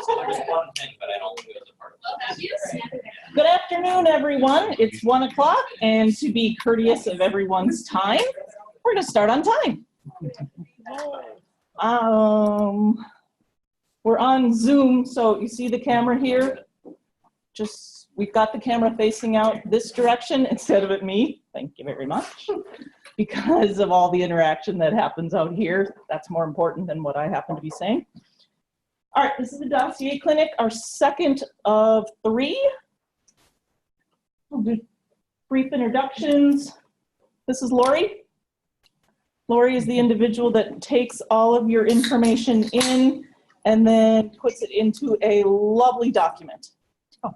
There's one thing, but I don't think it was a part of it. Good afternoon, everyone. It's 1 o'clock, and to be courteous of everyone's time, we're going to start on time. We're on Zoom, so you see the camera here. We've got the camera facing out this direction instead of at me. Thank you very much. Because of all the interaction that happens out here, that's more important than what I happen to be saying. All right, this is the Dossier Clinic, our second of 3. We'll do brief introductions. This is Lori. Lori is the individual that takes all of your information in and then puts it into a lovely document. Oh.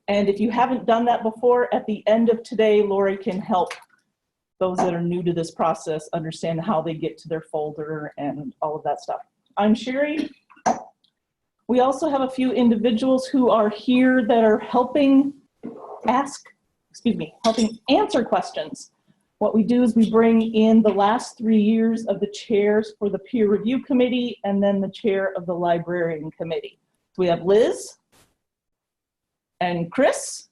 And if you haven't done that before, at the end of today, Lori can help those that are new to this process understand how they get to their folder and all of that stuff. I'm Sherry. We also have a few individuals who are here that are helping answer questions. What we do is we bring in the last 3 years of the chairs for the peer review committee and then the chair of the librarian committee. So we have Liz and Chris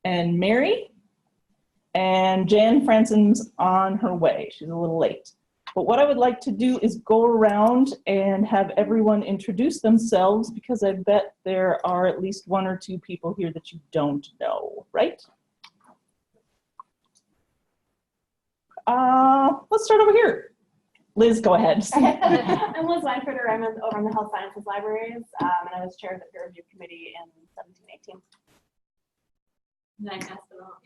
and Mary, and Jan Franson's on her way. She's a little late. But what I would like to do is go around and have everyone introduce themselves, because I bet there are at least 1 or 2 people here that you don't know, right? Let's start over here. Liz, go ahead. I'm Liz Weinfurter. I'm over in the Health Sciences Libraries, and I was chair of the peer review committee in 17-18. And I'm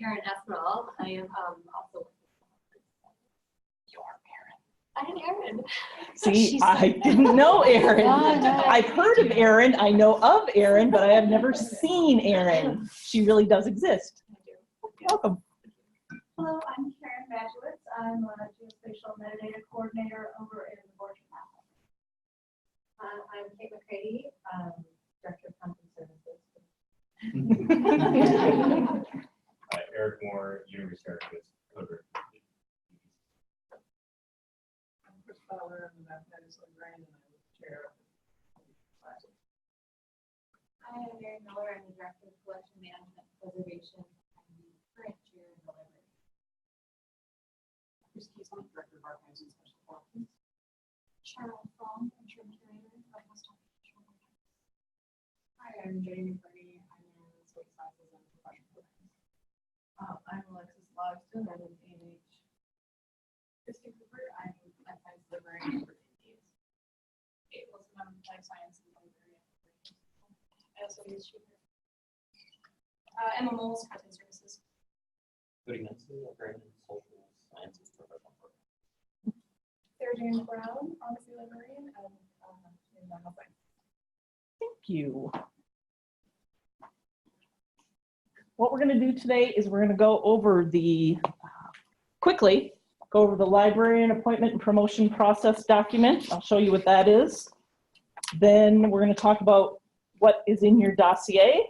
Erin Espinal. I am also. I'm Erin. See, I didn't know Erin. I've heard of Erin. I know of Erin, but I have never seen Erin. She really does exist. Welcome. Hello, I'm Karen Badgewitz. I'm a geospatial metadata coordinator over in the Borgia Lab. I'm Kate McCready, director of content services. Eric Moore, University Archivist, coder. I'm Chris Fowler, I'm the Baptist librarian, and I was chair of the classes. I am Mary Miller. I'm the director of collection management and preservation. I'm the current chair of the library. Chris Keeson, director of archives and special collections. Cheryl Fong, interim curator of Western. Hi, I'm Jamie McCarty. I'm in space classes and professional programs. I'm Alexis Logston. I'm in A&H. Christy Cooper. I'm life science librarian for APs. Kate Wilson, I'm life sciences librarian. I also use Shooter. Emma Moles, content services. Cody Mensley, librarian in social sciences professional program. Sarah Jane Brown, pharmacy librarian, and in health science. Thank you. What we're going to do today is we're going to go over quickly go over the librarian appointment and promotion process document. I'll show you what that is. Then we're going to talk about what is in your dossier.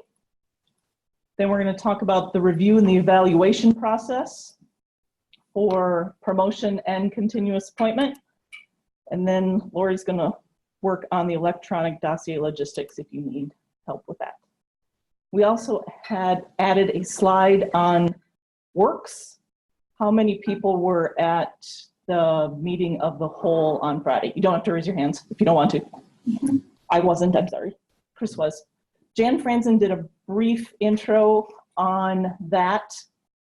Then we're going to talk about the review and the evaluation process for promotion and continuous appointment. And then Lori's going to work on the electronic dossier logistics if you need help with that. We also had added a slide on works. How many people were at the meeting of the whole on Friday? You don't have to raise your hands if you don't want to. I wasn't, I'm sorry. Chris was. Jan Franson did a brief intro on that,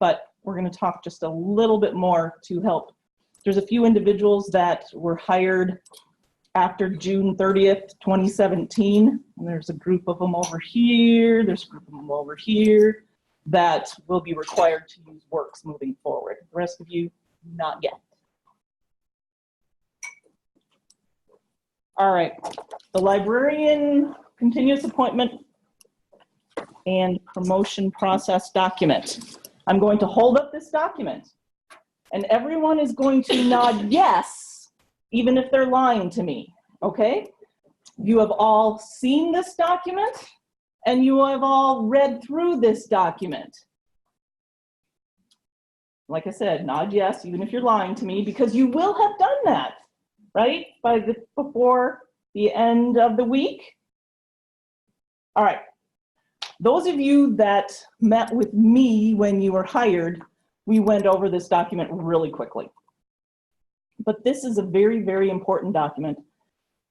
but we're going to talk just a little bit more to help. There's a few individuals that were hired after June 30th, 2017. And there's a group of them over here. There's a group of them over here that will be required to use works moving forward. The rest of you, not yet. All right, the librarian continuous appointment and promotion process document. I'm going to hold up this document and everyone is going to nod yes, even if they're lying to me, okay? You have all seen this document and you have all read through this document. Like I said, nod yes, even if you're lying to me, because you will have done that, right? Before the end of the week, All right. Those of you that met with me when you were hired, we went over this document really quickly. But this is a very, very important document.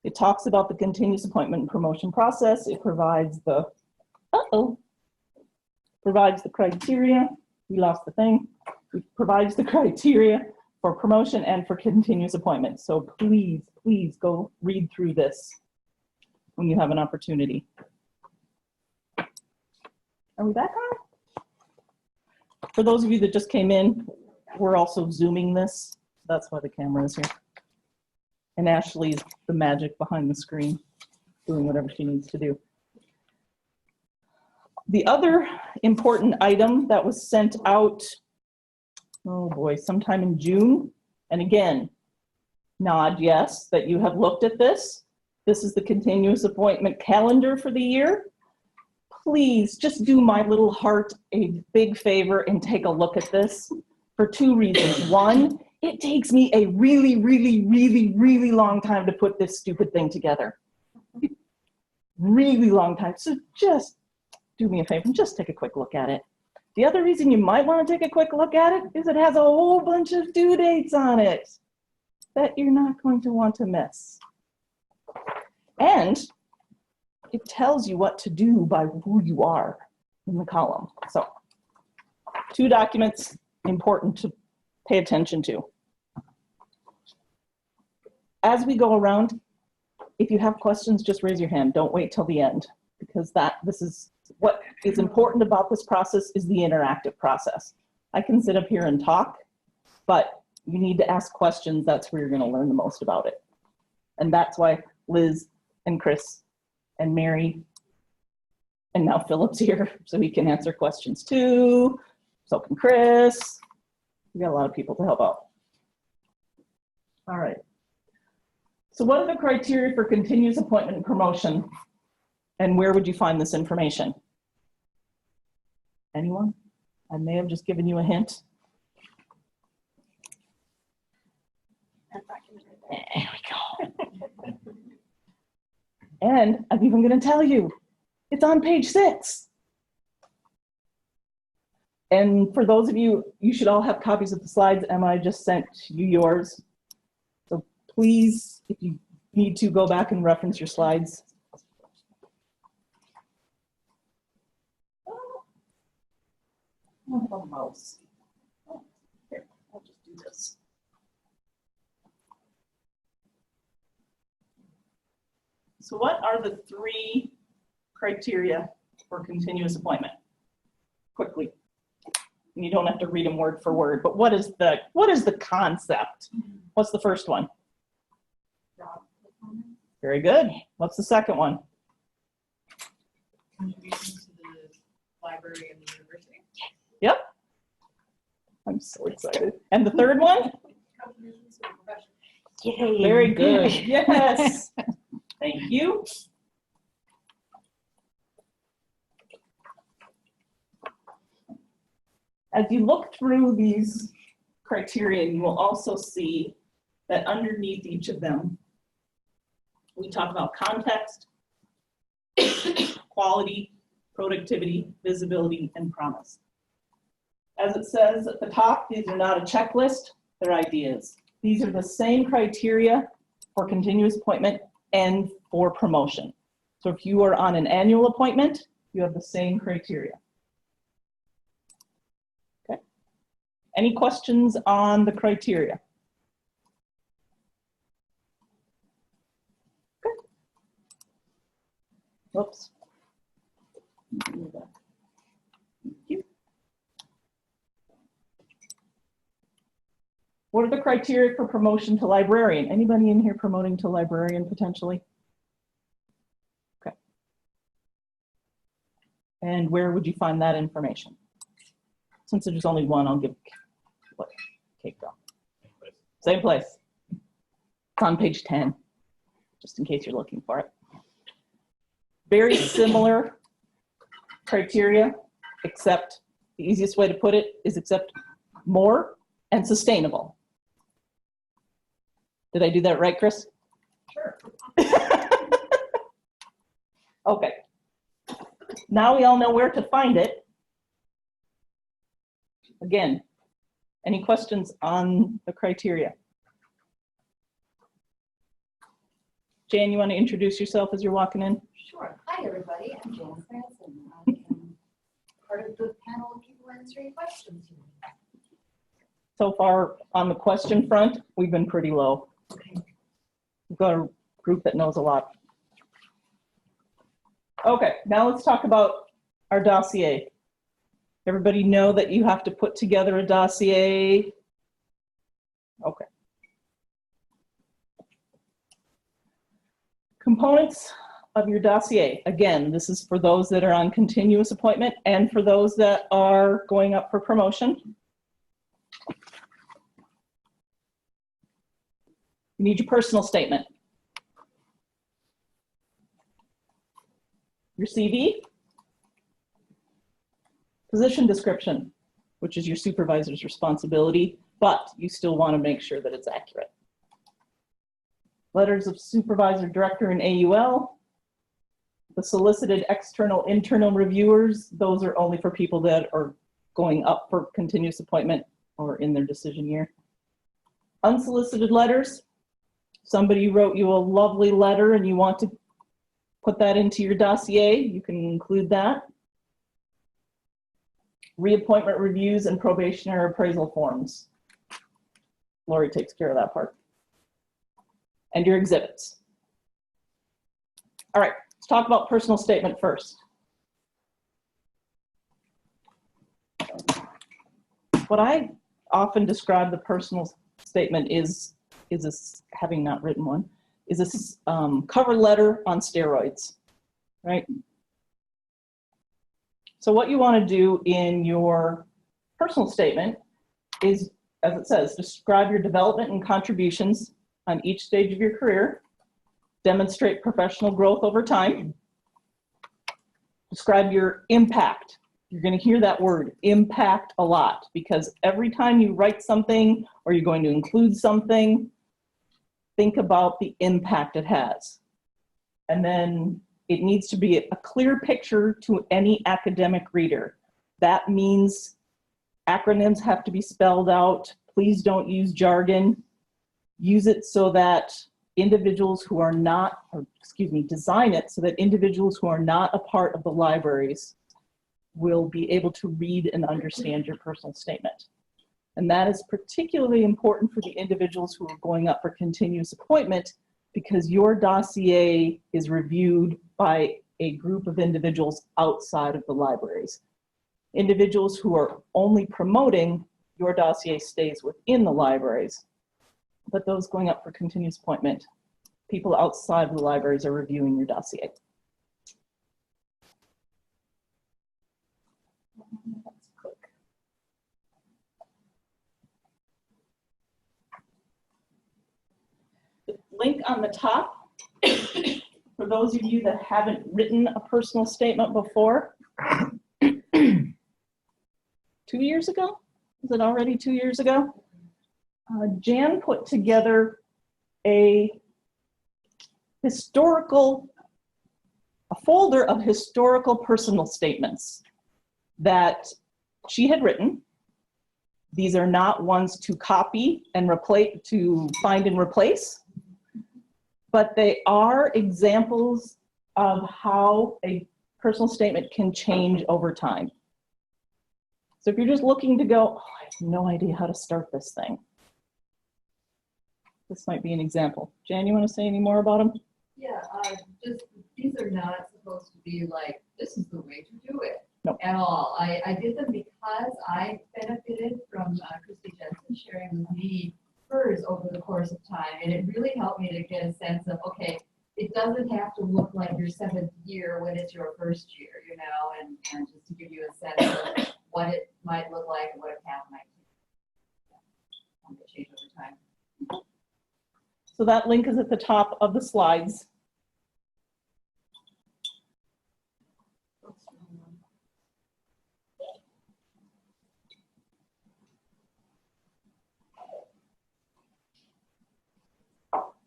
It talks about the continuous appointment and promotion process. It provides the, provides the criteria. We lost the thing. It provides the criteria for promotion and for continuous appointment. So please, please go read through this when you have an opportunity. Are we back on? For those of you that just came in, we're also Zooming this. That's why the camera is here. And Ashley's the magic behind the screen, doing whatever she needs to do. The other important item that was sent out, oh boy, sometime in June. And again, nod yes, that you have looked at this. This is the continuous appointment calendar for the year. Please just do my little heart a big favor and take a look at this for two reasons. One, it takes me a really, really, really, really long time to put this stupid thing together. Really long time. So just do me a favor and just take a quick look at it. The other reason you might want to take a quick look at it is it has a whole bunch of due dates on it that you're not going to want to miss. And it tells you what to do by who you are in the column. So, two documents important to pay attention to. As we go around, if you have questions, just raise your hand. Don't wait till the end, because this is what is important about this process is the interactive process. I can sit up here and talk, but you need to ask questions. That's where you're going to learn the most about it. And that's why Liz and Chris and Mary, and now Philip's here, so he can answer questions too. So can Chris. We got a lot of people to help out. All right. So what are the criteria for continuous appointment and promotion? And where would you find this information? Anyone? I may have just given you a hint. There we go. And I'm even going to tell you, it's on page 6. And for those of you, you should all have copies of the slides. Emma, just sent you yours. So please, if you need to, go back and reference your slides. I don't have a mouse. Oh, here, I'll just do this. So what are the 3 criteria for continuous appointment? Quickly. And you don't have to read them word for word, but what is the concept? What's the first one? Very good. What's the second one? Contribution to the library and the university. Yep. I'm so excited. And the third one? Contributions to the profession. Yay. Very good. Yes. Thank you. As you look through these criteria, you will also see that underneath each of them, we talk about context, quality, productivity, visibility, and promise. As it says at the top, these are not a checklist, they're ideas. These are the same criteria for continuous appointment and for promotion. So if you are on an annual appointment, you have the same criteria. Okay. Any questions on the criteria? Okay. Whoops. Thank you. What are the criteria for promotion to librarian? Anybody in here promoting to librarian potentially? Okay. And where would you find that information? Since there's only one, I'll give what Kate go. Same place. It's on page 10, just in case you're looking for it. Very similar criteria, except the easiest way to put it is except more and sustainable. Did I do that right, Chris? Sure. Okay. Now we all know where to find it. Again, any questions on the criteria? Jan, you want to introduce yourself as you're walking in? Sure. Hi, everybody. I'm Jan Franson. I am part of the panel of people answering questions. So far on the question front, we've been pretty low. We've got a group that knows a lot. Okay, now let's talk about our dossier. Everybody know that you have to put together a dossier? Okay. Components of your dossier. Again, this is for those that are on continuous appointment and for those that are going up for promotion. You need your personal statement. Your CV. Position description, which is your supervisor's responsibility, but you still want to make sure that it's accurate. Letters of supervisor, director, and AUL. The solicited external, internal reviewers, those are only for people that are going up for continuous appointment or in their decision year. Unsolicited letters. Somebody wrote you a lovely letter and you want to put that into your dossier, you can include that. Reappointment reviews and probationary appraisal forms. Lori takes care of that part. And your exhibits. All right, let's talk about personal statement first. What I often describe the personal statement is this, having not written one, is this cover letter on steroids, right? So what you want to do in your personal statement is, as it says, describe your development and contributions on each stage of your career, demonstrate professional growth over time, describe your impact. You're going to hear that word, impact, a lot, because every time you write something or you're going to include something, think about the impact it has. And then it needs to be a clear picture to any academic reader. That means acronyms have to be spelled out. Please don't use jargon. Use it so that individuals who are not, or excuse me, design it so that individuals who are not a part of the libraries will be able to read and understand your personal statement. And that is particularly important for the individuals who are going up for continuous appointment, because your dossier is reviewed by a group of individuals outside of the libraries. Individuals who are only promoting, your dossier stays within the libraries. But those going up for continuous appointment, people outside of the libraries are reviewing your dossier. Let's click. The link on the top, for those of you that haven't written a personal statement before, 2 years ago? Is it already 2 years ago? Jan put together a folder of historical personal statements that she had written. These are not ones to copy and replace, to find and replace, but they are examples of how a personal statement can change over time. So if you're just looking to go, oh, I have no idea how to start this thing, this might be an example. Jan, you want to say any more about them? Yeah, just these are not supposed to be like, this is the way to do it. No. At all. I did them because I benefited from Christy Jensen sharing with me hers over the course of time. And it really helped me to get a sense of, okay, it doesn't have to look like your 7th year when it's your 1st year, you know, and just to give you a sense of what it might look like and what a path might change over time. So that link is at the top of the slides.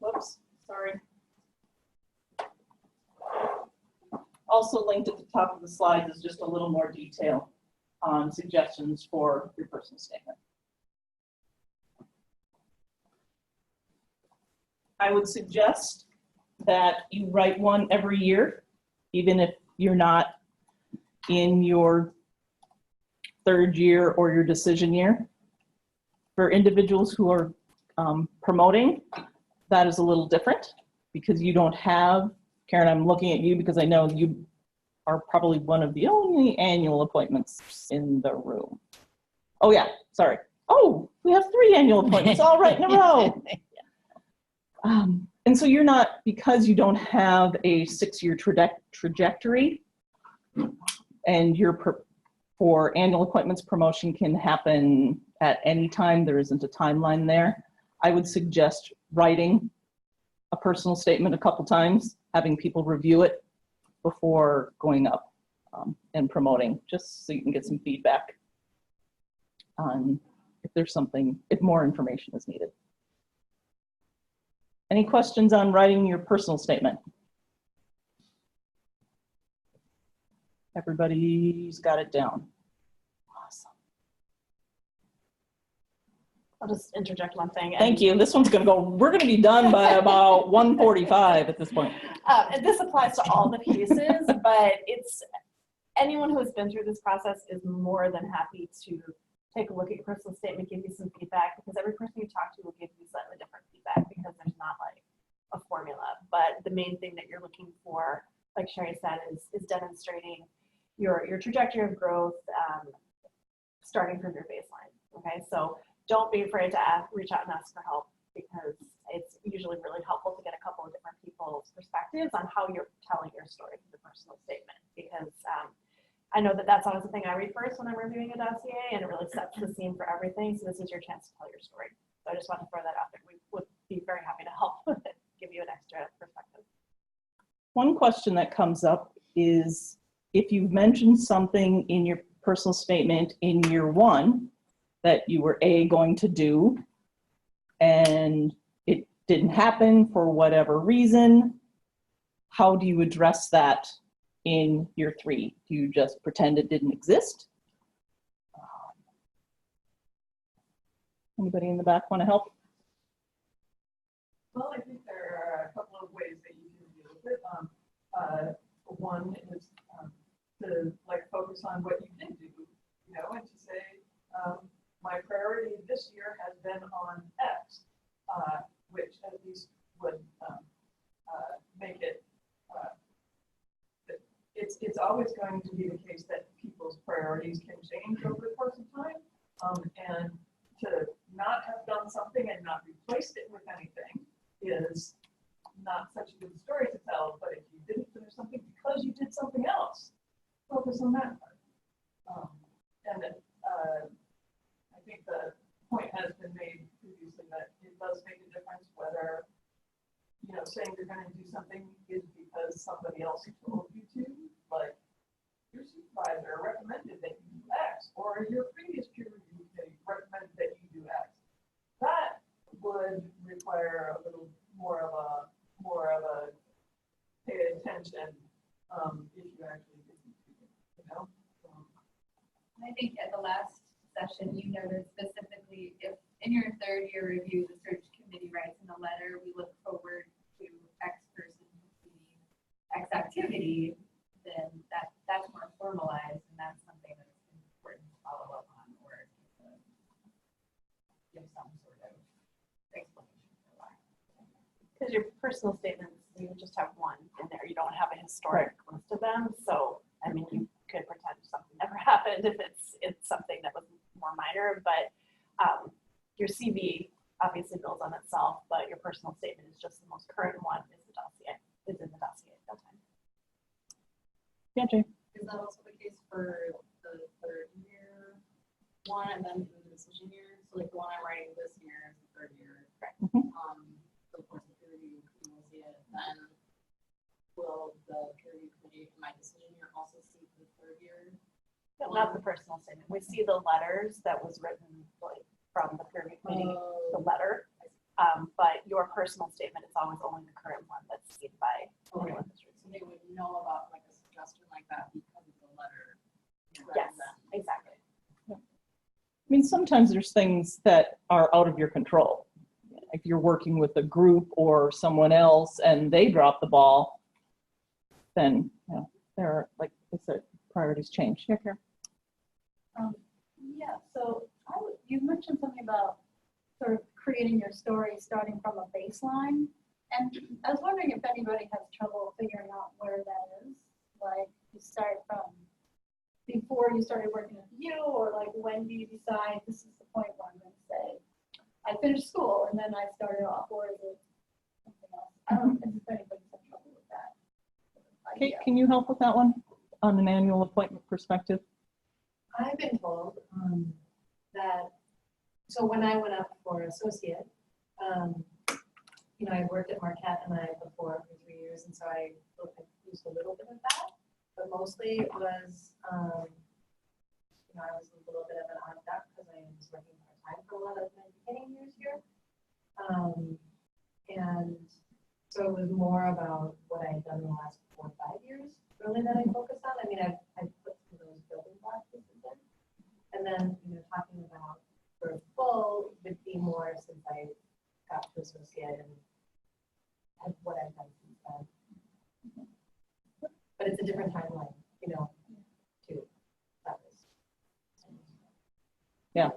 Whoops, sorry. also linked at the top of the slide is just a little more detail on suggestions for your personal statement. I would suggest that you write one every year, even if you're not in your third year or your decision year. For individuals who are promoting, that is a little different because you don't have, Karen, I'm looking at you because I know you are probably one of the only annual appointments in the room. Oh yeah, sorry. Oh, we have 3 annual appointments all right in a row. And so you're not, because you don't have a 6-year trajectory, and for annual appointments, promotion can happen at any time. There isn't a timeline there. I would suggest writing a personal statement a couple times, having people review it before going up and promoting, just so you can get some feedback on if more information is needed. Any questions on writing your personal statement? Everybody's got it down. Awesome. I'll just interject one thing. Thank you. This one's we're gonna be done by about 1:45 at this point. And this applies to all the pieces, but anyone who has been through this process is more than happy to take a look at your personal statement, give you some feedback, because every person you talk to will give you slightly different feedback because there's not like a formula. But the main thing that you're looking for, like Sherry said, is demonstrating your trajectory of growth starting from your baseline. Okay, so don't be afraid to reach out and ask for help, because it's usually really helpful to get a couple of different people's perspectives on how you're telling your story through the personal statement, because I know that that's always the thing I read first when I'm reviewing a dossier, and it really sets the scene for everything. So this is your chance to tell your story. So I just want to throw that out there. We would be very happy to help with it, give you an extra perspective. One question that comes up is if you've mentioned something in your personal statement in year 1 that you were going to do and it didn't happen for whatever reason, how do you address that in year 3? Do you just pretend it didn't exist? Anybody in the back want to help? Well, I think there are a couple of ways that you can deal with it. One is to focus on what you did do, and to say, my priority this year has been on X, which at least would make it. It's always going to be the case that people's priorities can change over the course of time, and to not have done something and not replaced it with anything is not such a good story to tell. But if you didn't finish something because you did something else, focus on that part. I think the point has been made previously that it does make a difference whether, saying you're going to do something is because somebody else told you to, like your supervisor recommended that you do X, or your previous peer review committee recommended that you do X. That would require a little more of a pay attention if you actually didn't do it, I think at the last session, you noted specifically if in your 3rd year review, the search committee writes in a letter, we look forward to X person completing X activity, then that's more formalized, and that's something that's important to follow up on or give some sort of explanation for why. Because your personal statements, you just have one in there. You don't have a historic list of them. So, I mean, you could pretend something never happened if it's something that was more minor, but your CV obviously builds on itself, but your personal statement is just the most current one is in the dossier at that time. Yeah, Jay. Is that also the case for the 3rd year one and then the decision year? So like the one I'm writing this year is the 3rd year. Correct. So of course the peer review committee will see it. Then will the peer review committee in my decision year also see the 3rd year? No, not the personal statement. We see the letters that was written from the peer review committee, the letter. But your personal statement is always only the current one that's seen by anyone. So they would know about like a suggestion mean, sometimes there's things that are out of your control. If you're working with a group or someone else and they drop the ball, then, you know, there are, like I said, priorities change. Yeah, Karen? Yeah, so you mentioned something about sort of creating your story starting from a baseline. And I was wondering if anybody has trouble figuring out where that is. Like you start from before you started working with you, or like when do you decide this is the point where I'm going to say, I finished school and then I started off, or is it something else? I don't know if anybody's had trouble with that. Kate, can you help with that one on an annual appointment perspective? I've been told that, so when I went up for associate, you know, I worked at Marquette and I before for 3 years, and so I used a little bit of that, but mostly it was, you know, I was a little bit of an odd duck because I was working part-time for a lot of my beginning years here. And so it was more about what I had done in the last 4 or 5 years, really, that I focused on. I mean, I put some of those building blocks in. And then, you know, talking about for full would be more since I got to associate and what I've done since then. But it's a different timeline, you know, too. Yeah.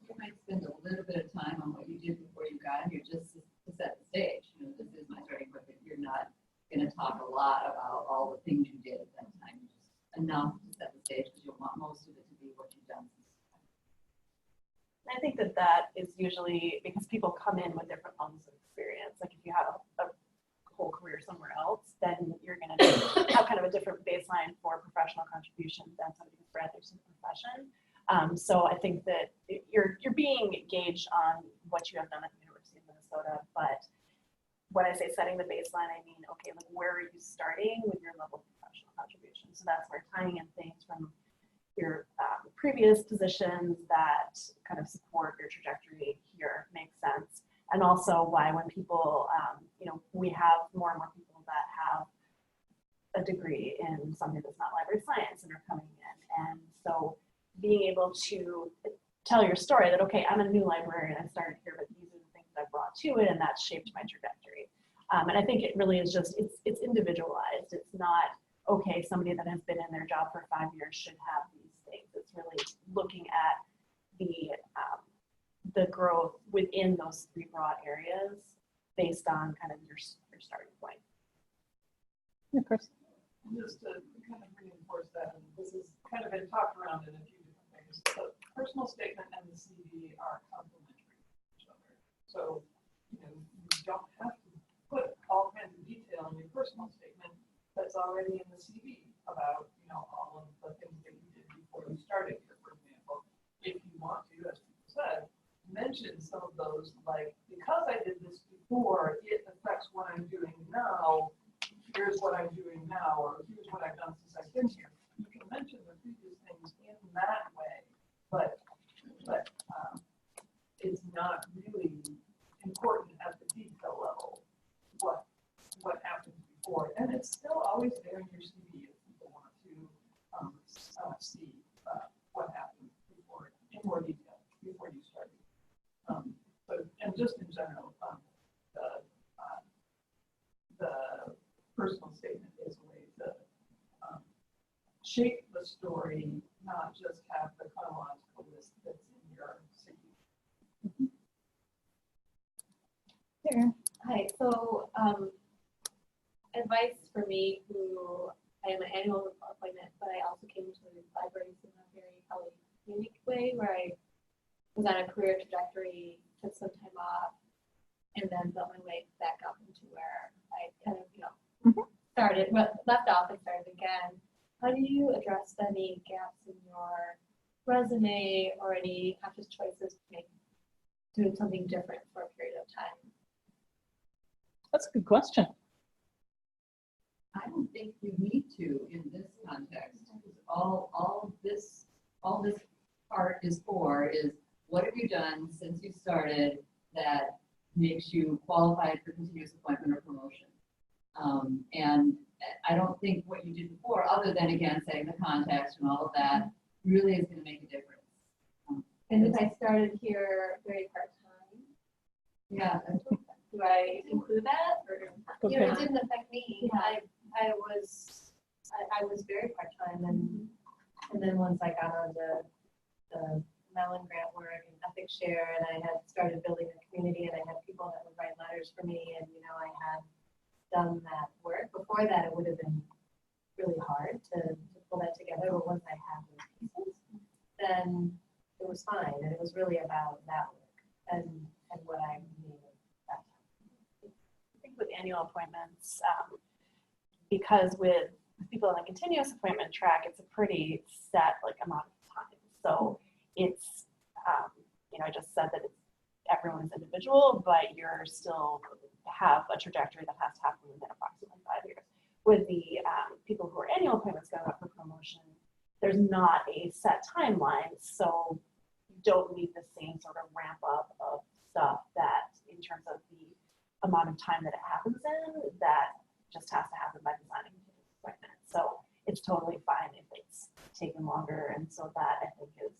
You might spend a little bit of time on what you did before you got here, just to set the stage. You know, this is my starting point, but you're not going to talk a lot about all the things you did at that time. Just enough to set the stage because you'll want most of it to be what you've done. I think that that is usually because people come in with different levels of experience. Like if you have a whole career somewhere else, then you're going to have kind of a different baseline for professional contribution than somebody who's brand new to the profession. So I think that you're being gauged on what you have done at the University of Minnesota. But when I say setting the baseline, I mean, okay, like where are you starting with your level of professional contribution? So that's where tying in things from your previous positions that kind of support your trajectory here makes sense. And also why when people, you know, we have more and more people that have a degree in something that's not library science and are coming in. And so being able to tell your story that, okay, I'm a new librarian, I started here, but these are the things that I brought to it and that shaped my trajectory. And I think it really is just, it's individualized. It's not, okay, somebody that has been in their job for 5 years should have these things. It's really looking at the growth within those 3 broad areas based on kind of your starting point. Yeah, Chris. And just to kind of reinforce that, and this has kind of been talked around in a few different ways, the personal statement and the CV are complementary to each other. So, you know, you don't have to put all kinds of detail in your personal statement that's already in the CV about, you know, all of the things that you did before you started here, for example. If you want to, as people said, mention some of those, like, because I did this before, it affects what I'm doing now. Here's what I'm doing now, or here's what I've done since I've been here. You can mention the previous things in that way, but it's not really important at the detail level what happened before, and it's still always there in your CV if people want to see what happened before in more detail before you started. But and just in general, the personal statement is a way to shape the story, not just have the chronological list that's in your CV. There. Hi, so advice for me, who I am an annual appointment, but I also came to the libraries in a very probably unique way where I was on a career trajectory, took some time off, and then built my way back up into where I kind of, you know, started, left off and started again. How do you address any gaps in your resume or any conscious choices to make doing something different for a period of time? That's a good question. I don't think you need to in this context. All this part is for is what have you done since you started that makes you qualified for continuous appointment or promotion. And I don't think what you did before, other than again saying the context and all of that, really is going to make a difference. And if I started here very part-time, Yeah, Do I include that or? Okay. You know, it didn't affect me. Yeah. I was very part-time and then once I got on the Mellon grant work and Ethics Share and I had started building a community and I had people that would write letters for me and, you know, I had done that work. Before that, it would have been really hard to pull that together, but once I had those pieces, then it was fine. And it was really about that work and what I needed that time. I think with annual appointments, because with people on the continuous appointment track, it's a pretty set like amount of time. So it's, you know, I just said that everyone is individual, but you're still have a trajectory that has to happen within approximately 5 years. With the people who are annual appointments going up for promotion, there's not a set timeline, so you don't need the same sort of ramp up of stuff that in terms of the amount of time that it happens in, that just has to happen by designing the appointment. So it's totally fine if it's taken longer, and so that I think is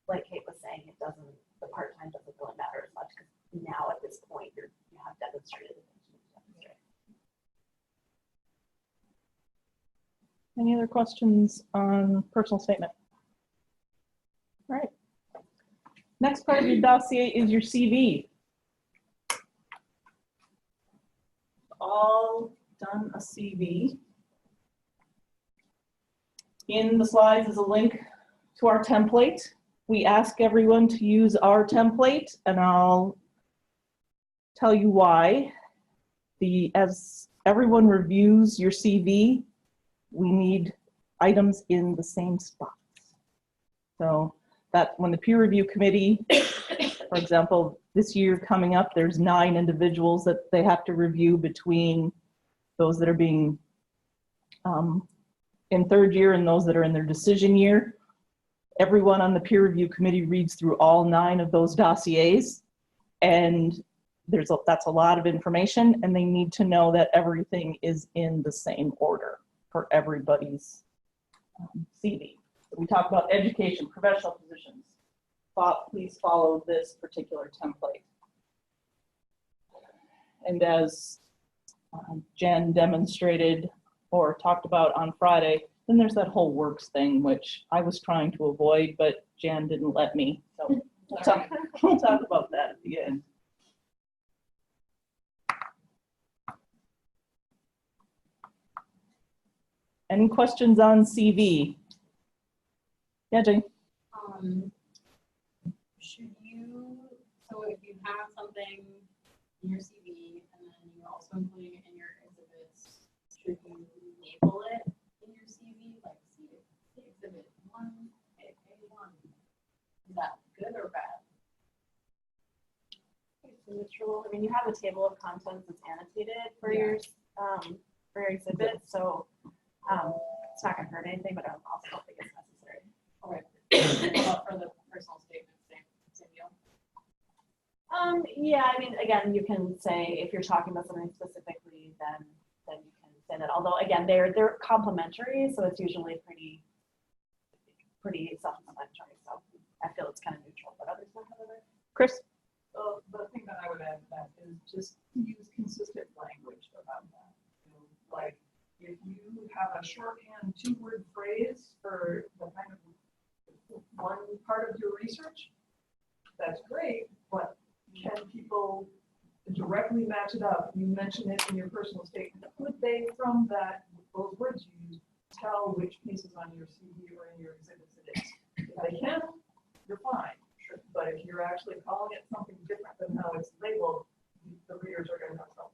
like Kate was saying, the part-time doesn't really matter as much because now at this point you have demonstrated the things you need to demonstrate. Any other questions on personal statement? All right. Next part of your dossier is your CV. All done a CV. In the slides is a link to our template. We ask everyone to use our template, and I'll tell you why. As everyone reviews your CV, we need items in the same spots. So that when the peer review committee, for example, this year coming up, there's 9 individuals that they have to review between those that are being in 3rd year and those that are in their decision year. Everyone on the peer review committee reads through all 9 of those dossiers, and that's a lot of information, and they need to know that everything is in the same order for everybody's CV. So we talk about education, professional positions. Please follow this particular template. And as Jen demonstrated or talked about on Friday, then there's that whole works thing, which I was trying to avoid, but Jan didn't let me. So we'll talk about that at the end. Any questions on CV? Yeah, Jane. Should you, so if you have something in your CV and then you're also including it in your exhibits, should you label it in your CV, like see exhibit 1, A1? Is that good or bad? It's neutral. I mean, you have a table of contents that's annotated for your exhibit, so it's not going to hurt anything, but I also don't think it's necessary. Okay. What about for the personal statement, same deal? Yeah, I mean, again, you can say if you're talking about something specifically, then you can say that. Although, again, they're complementary, so it's usually pretty self-explanatory. So I feel it's kind of neutral, but others don't have it. Chris? So the thing that I would add to that is just use consistent language about that. You know, like if you have a shorthand 2-word phrase for the kind of one part of your research, that's great, but can people directly match it up? You mention it in your personal statement. Could they, from those words you use, tell which pieces on your CV or in your exhibits it is? If they can, you're fine. Sure. But if you're actually calling it something different than how it's labeled, the readers are going to have trouble.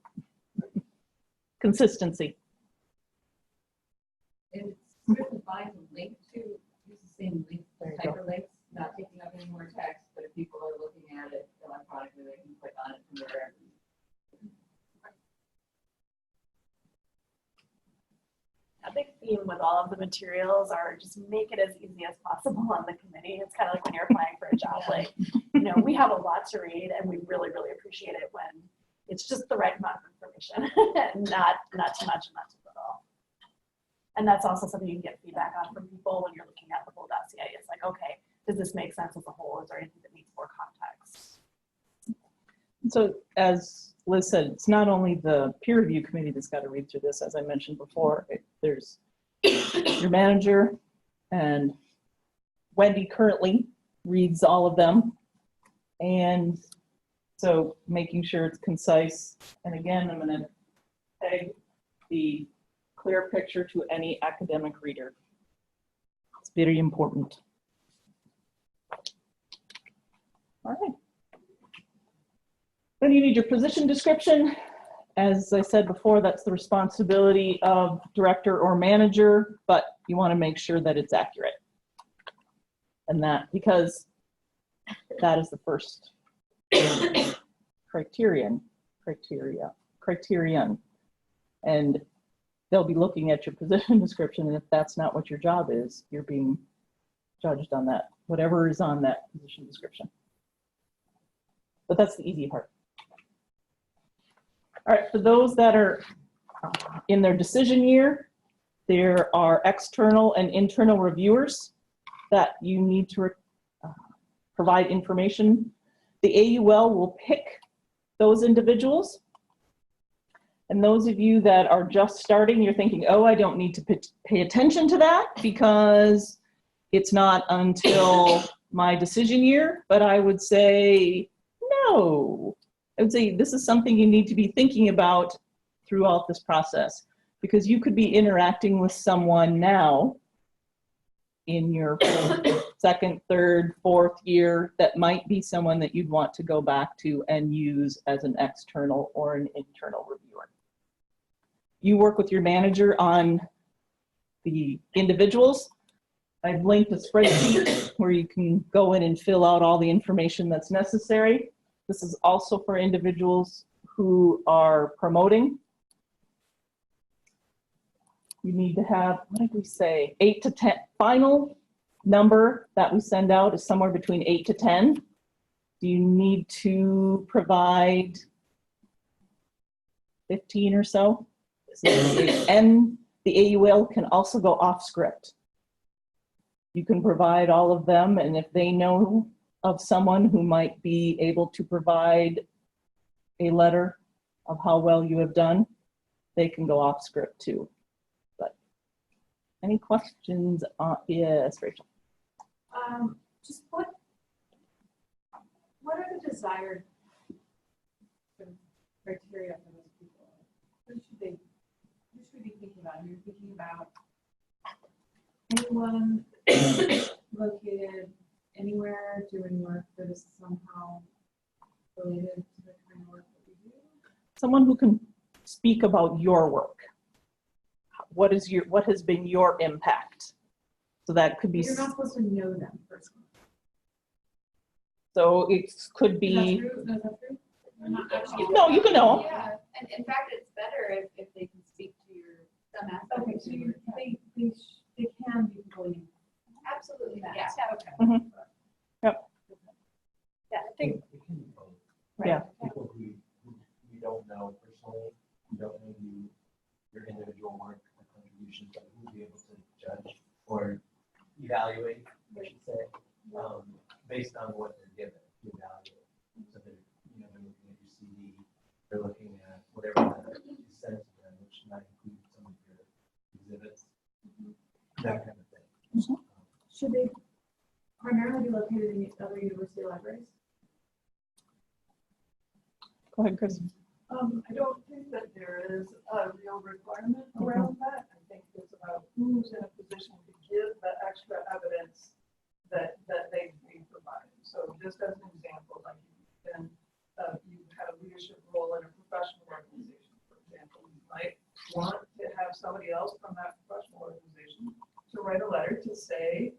Consistency. and it's really fine to link to, use the same link, hyperlinks, not taking up any more text, but if people are looking at it electronically, they can click on it from wherever. A big theme with all of the materials are just make it as easy as possible on the committee. It's kind of like when you're applying for a job, like, you know, we have a lot to read and we really, really appreciate it when it's just the right amount of information and not too much and not too little. And that's also something you can get feedback on from people when you're looking at the whole dossier. It's like, okay, does this make sense as a whole? Is there anything that needs more context? So as Liz said, it's not only the peer review committee that's got to read through this. As I mentioned before, there's your manager, and Wendy currently reads all of them. And so making sure it's concise. And again, I'm going to peg the clear picture to any academic reader. It's very important. All right. Then you need your position description. As I said before, that's the responsibility of director or manager, but you want to make sure that it's accurate. And that, because that is the first criterion. And they'll be looking at your position description, and if that's not what your job is, you're being judged on that, whatever is on that position description. But that's the easy part. All right, for those that are in their decision year, there are external and internal reviewers that you need to provide information. The AUL will pick those individuals. And those of you that are just starting, you're thinking, oh, I don't need to pay attention to that because it's not until my decision year. But I would say, no. I would say this is something you need to be thinking about throughout this process, because you could be interacting with someone now in your second, third, fourth year that might be someone that you'd want to go back to and use as an external or an internal reviewer. You work with your manager on the individuals. I've linked a spreadsheet where you can go in and fill out all the information that's necessary. This is also for individuals who are promoting. You need to have, what did we say, 8 to 10. Final number that we send out is somewhere between 8 to 10. Do you need to provide 15 or so? And the AUL can also go off script. You can provide all of them, and if they know of someone who might be able to provide a letter of how well you have done, they can go off script too. But any questions? Yes, Rachel. Just what are the desired criteria for those people? Who should we be thinking about? You're thinking about anyone located anywhere doing work that is somehow related to the kind of work that we do? Someone who can speak about your work. What has been your impact? So that could be. You're not supposed to know them personally. So it could be. Is that true? No, is that true? You're not actually- No, you can know. Yeah, and in fact, it's better if they can speak to some aspect Okay, of so your. they can be people you. Absolutely, Yeah. yeah. Okay. Mhm. Yep. Yeah, I think We can do both. Yeah. People who you don't know personally, you don't know your individual work or contributions, but who will be able to judge or evaluate, I should say, based on what they're given to evaluate. So they're looking at your CV, they're looking at whatever is sent to them, which might include some of your exhibits, that kind of thing. Should they primarily be located in other university libraries? Go ahead, Chris. I don't think that there is a real requirement around that. I think it's about who's in a position to give the extra evidence that they provide. So just as an example, like you've had a leadership role in a professional organization, for example, you might want to have somebody else from that professional organization to write a letter to say,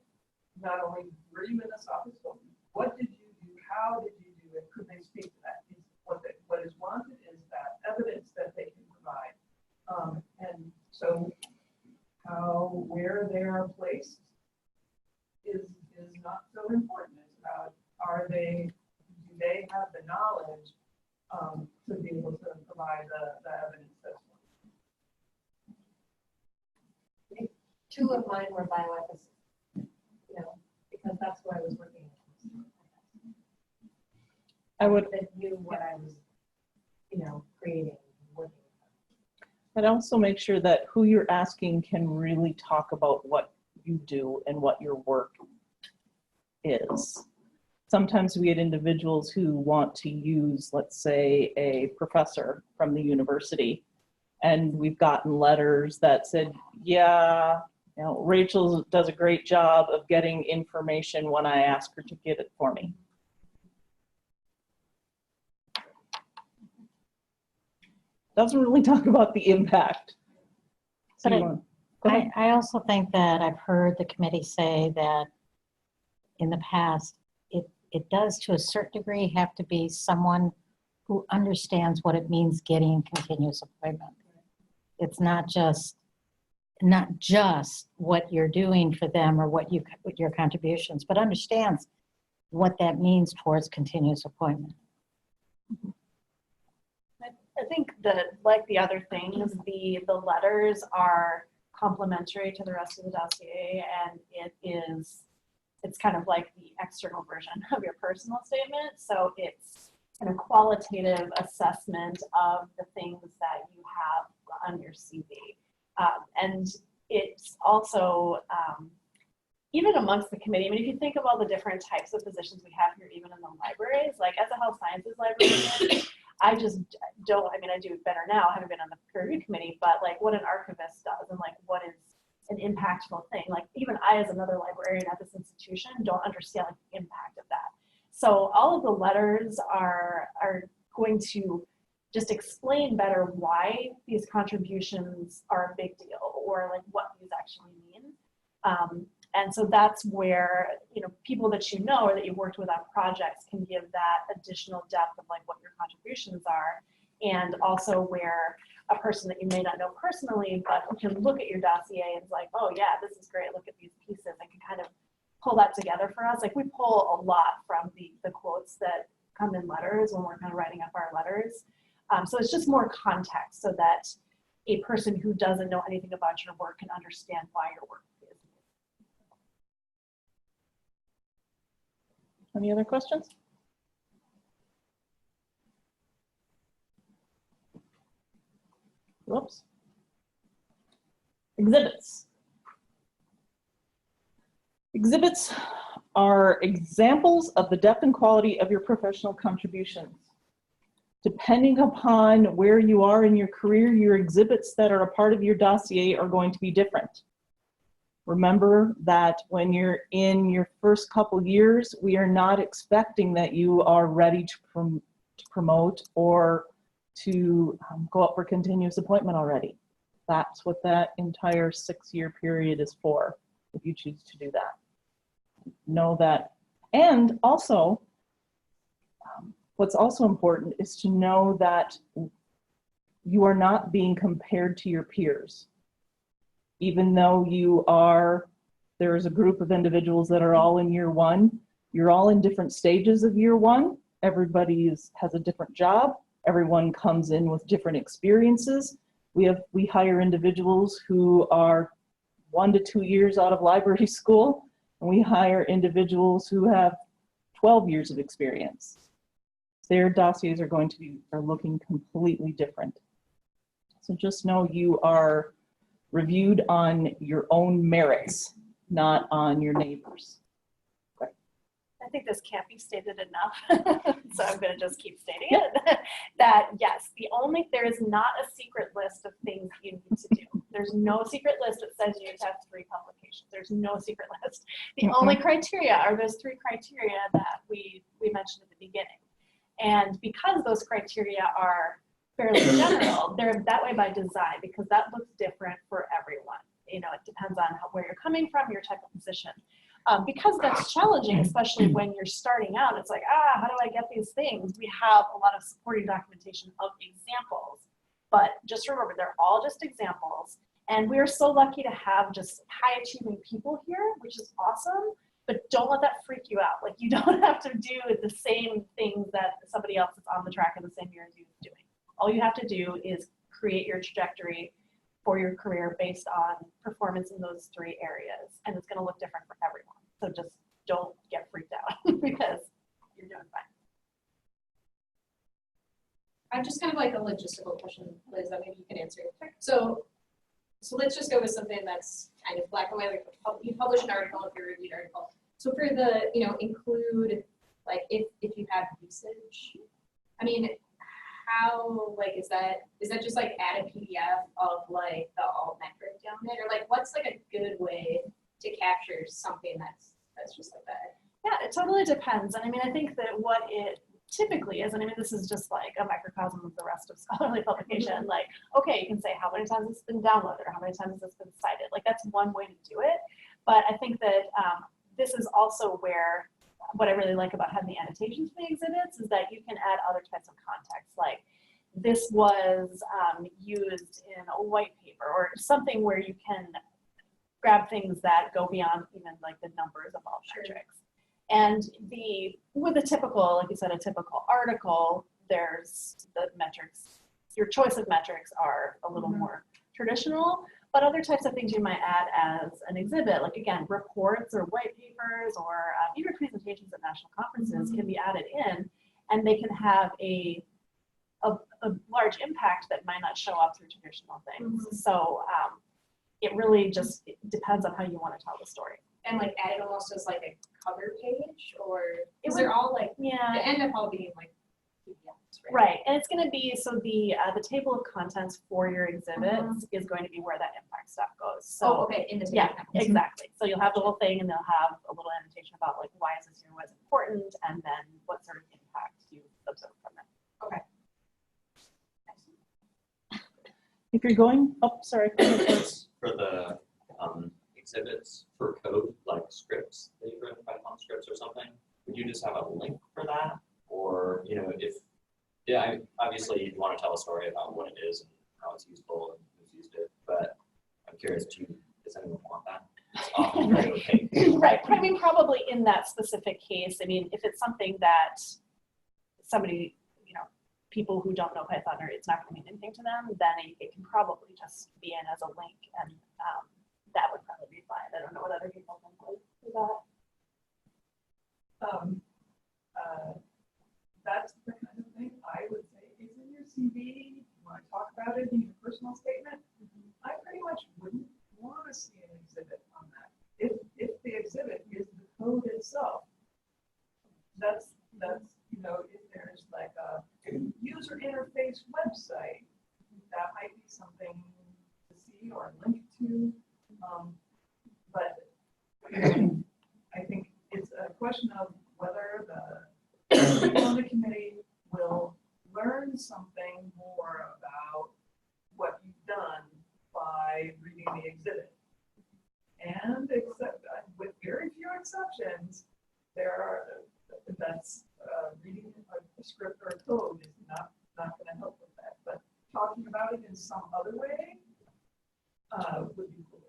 not only were you in this office, but what did you do, how did you do it, could they speak to that? What is wanted is that evidence that they can provide. And so where they are placed is not so important. It's about, do they have the knowledge to be able to provide the evidence that's Two of mine were bioethicists, because that's what I was working on. I would, That knew what I was, creating, working I'd also make sure that who you're asking can really talk about what you do and what your work is. Sometimes we get individuals who want to use, let's say, a professor from the university, and we've gotten letters that said, yeah, Rachel does a great job of getting information when I ask her to get it for me. Doesn't really talk about the impact. But Go ahead. I also think that I've heard the committee say that in the past, it does to a certain degree have to be someone who understands what it means getting a continuous appointment. It's not just what you're doing for them or what your contributions, but understands what that means towards continuous appointment. I think that, like the other things, the letters are complementary to the rest of the dossier, and it's kind of like the external version of your personal statement. So it's kind of qualitative assessment of the things that you have on your CV. And it's also, even amongst the committee, I mean, if you think of all the different types of positions we have here, even in the libraries, like as a health sciences librarian, I just don't, I mean, I do it better now, I haven't been on the peer review committee, but like what an archivist does and like what is an impactful thing. Like even I, as another librarian at this institution, don't understand like the impact of that. So all of the letters are going to just explain better why these contributions are a big deal or like what these actually mean. And so that's where, people that or that you've worked with on projects can give that additional depth of like what your contributions are. And also where a person that you may not know personally, but who can look at your dossier and is like, oh yeah, this is great, look at these pieces, and can kind of pull that together for us. Like we pull a lot from the quotes that come in letters when we're kind of writing up our letters. So it's just more context so that a person who doesn't know anything about your work can understand why your work is. Any other questions? Whoops. Exhibits. Exhibits are examples of the depth and quality of your professional contributions. Depending upon where you are in your career, your exhibits that are a part of your dossier are going to be different. Remember that when you're in your first couple years, we are not expecting that you are ready to promote or to go up for continuous appointment already. That's what that entire 6-year period is for, if you choose to do that. Know that. And also, what's also important is to know that you are not being compared to your peers. Even though there is a group of individuals that are all in year 1, you're all in different stages of year 1. Everybody has a different job. Everyone comes in with different experiences. We hire individuals who are 1 to 2 years out of library school, and we hire individuals who have 12 years of experience. Their dossiers are looking completely different. So just know you are reviewed on your own merits, not on your neighbors. Okay. I think this can't be stated enough, so I'm going to just keep stating it, that yes, there is not a secret list of things you need to do. There's no secret list that says you need to have 3 publications. There's no secret list. The only criteria are those 3 criteria that we mentioned at the beginning. And because those criteria are fairly general, they're that way by design because that looks different for everyone. It depends on where you're coming from, your type of position. Because that's challenging, especially when you're starting out. It's like, how do I get these things? We have a lot of supporting documentation of examples, but just remember, they're all just examples. And we're so lucky to have just high achieving people here, which is awesome, but don't let that freak you out. Like you don't have to do the same things that somebody else that's on the track in the same year as you is doing. All you have to do is create your trajectory for your career based on performance in those 3 areas. And it's going to look different for everyone. So just don't get freaked out because you're doing fine. I'm just kind of like a logistical question, Liz, that maybe you can answer. So let's just go with something that's kind of black and white, like you publish an article, if you're a reviewed article. So for the, include, like if you have usage, I mean, how, like, is that just like add a PDF of like the alt metric down it? Or like, what's like a good way to capture something that's just like that? Yeah, it totally depends. And I mean, I think that what it typically is, and I mean, this is just like a microcosm of the rest of scholarly publication. Like, okay, you can say how many times it's been downloaded or how many times it's been cited. Like, that's one way to do it. But I think that this is also where what I really like about having the annotations for the exhibits is that you can add other types of context. Like, this was used in a white paper or something where you can grab things that go beyond even like the numbers of all metrics. And with a typical, like you said, a typical article, there's the metrics, your choice of metrics are a little more traditional, but other types of things you might add as an exhibit, like again, reports or white papers or even presentations at national conferences can be added in, and they can have a large impact that might not show up through traditional things. So it really just depends on how you want to tell the story. And like add it almost as like a cover page, or is they're all like, they end up all being like PDFs, right? Right, and it's going to be, so the table of contents for your exhibits is going to be where that impact stuff goes. So okay, in the table. yeah, exactly. So you'll have the whole thing, and they'll have a little annotation about like why is this here, why is it important, and then what sort of impact you observe from it. Okay. If you're going, oh, sorry. For the exhibits for code, like scripts that you've written, Python scripts or something, would you just have a link for that? Or, obviously you'd want to tell a story about what it is and how it's useful and who's used it, but I'm curious, does anyone want that? It's often very opaque. Right, but I mean, probably in that specific case, I mean, if it's something that somebody, people who don't know Python, or it's not going to mean anything to them, then it can probably just be in as a link, and that would probably be fine. I don't know what other people think of that. That's the kind of thing I would say is in your CV. You want to talk about it in your personal statement. I pretty much wouldn't want to see an exhibit on that. If the exhibit is the code itself, that's if there's like a user interface website, that might be something to see or link to. But I think it's a question of whether the people on the committee will learn something more about what you've done by reading the exhibit. And with very few exceptions, reading a script or a code is not going to help with that. But talking about it in some other way would be cool.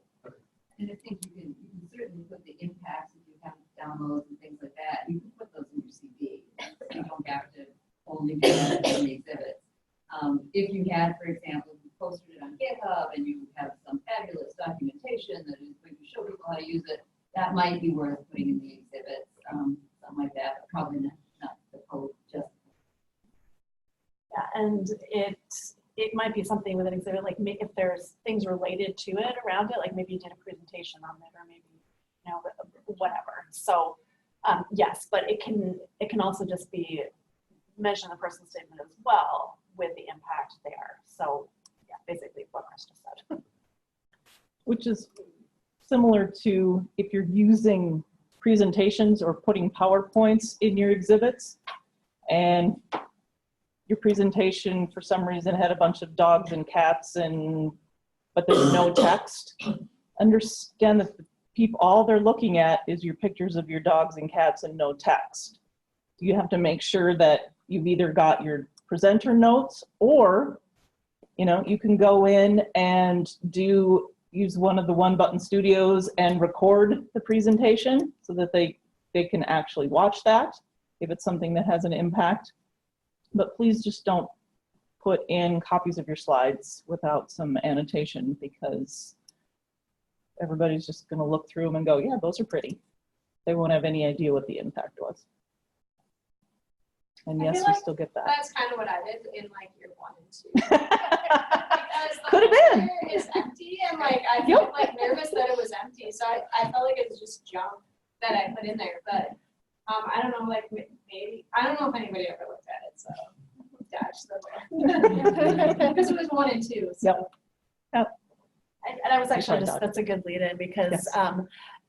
And I think you can certainly put the impacts if you have downloads and things like that. You can put those in your CV. You don't have to only do that in the exhibits. If you had, for example, you posted it on GitHub and you have some fabulous documentation that is going to show people how to use it, that might be worth putting in the exhibits, something like that, but probably not the code just. Yeah, and it might be something with an exhibit, like if there's things related to it around it, like maybe you did a presentation on it, or maybe whatever. So yes, but it can also just be mentioned in the personal statement as well with the impact there. So yeah, basically what Chris just said. Which is similar to if you're using presentations or putting PowerPoints in your exhibits, and your presentation for some reason had a bunch of dogs and cats but there's no text. Understand that the people, all they're looking at is your pictures of your dogs and cats and no text. You have to make sure that you've either got your presenter notes, or you can go in and use one of the One Button Studios and record the presentation so that they can actually watch that if it's something that has an impact. But please just don't put in copies of your slides without some annotation, because everybody's just going to look through them and go, yeah, those are pretty. they won't have any idea what the impact was. And I yes, feel we like still get that. That's kind of what I did in like year 1 and 2. Because the Could have been. folder is empty and like I Yep. felt like nervous that it was empty. So I felt like it was just junk that I put in there. But I don't know, like maybe, I don't know if anybody ever looked at it, so dodge the because it was 1 and 2. So. Yep. And I was actually Sorry, just, Doc. that's a good lead in because Yes.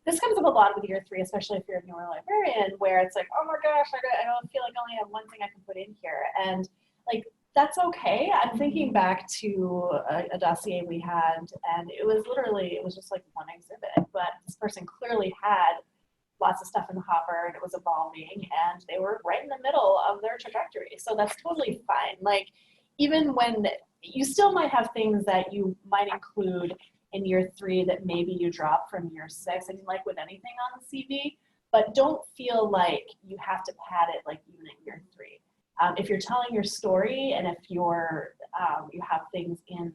this comes up a lot with year 3, especially if you're a newer librarian, where it's like, oh my gosh, I don't feel like I only have one thing I can put in here. And like, that's okay. I'm thinking back to a dossier we had, and it was literally, it was just like one exhibit, but this person clearly had lots of stuff in the hopper and it was evolving and they were right in the middle of their trajectory. So that's totally fine. Like, even when you still might have things that you might include in year 3 that maybe you drop from year 6. I mean, like with anything on the CV, but don't feel like you have to pad it like even in year 3. If you're telling your story and if you're you have things in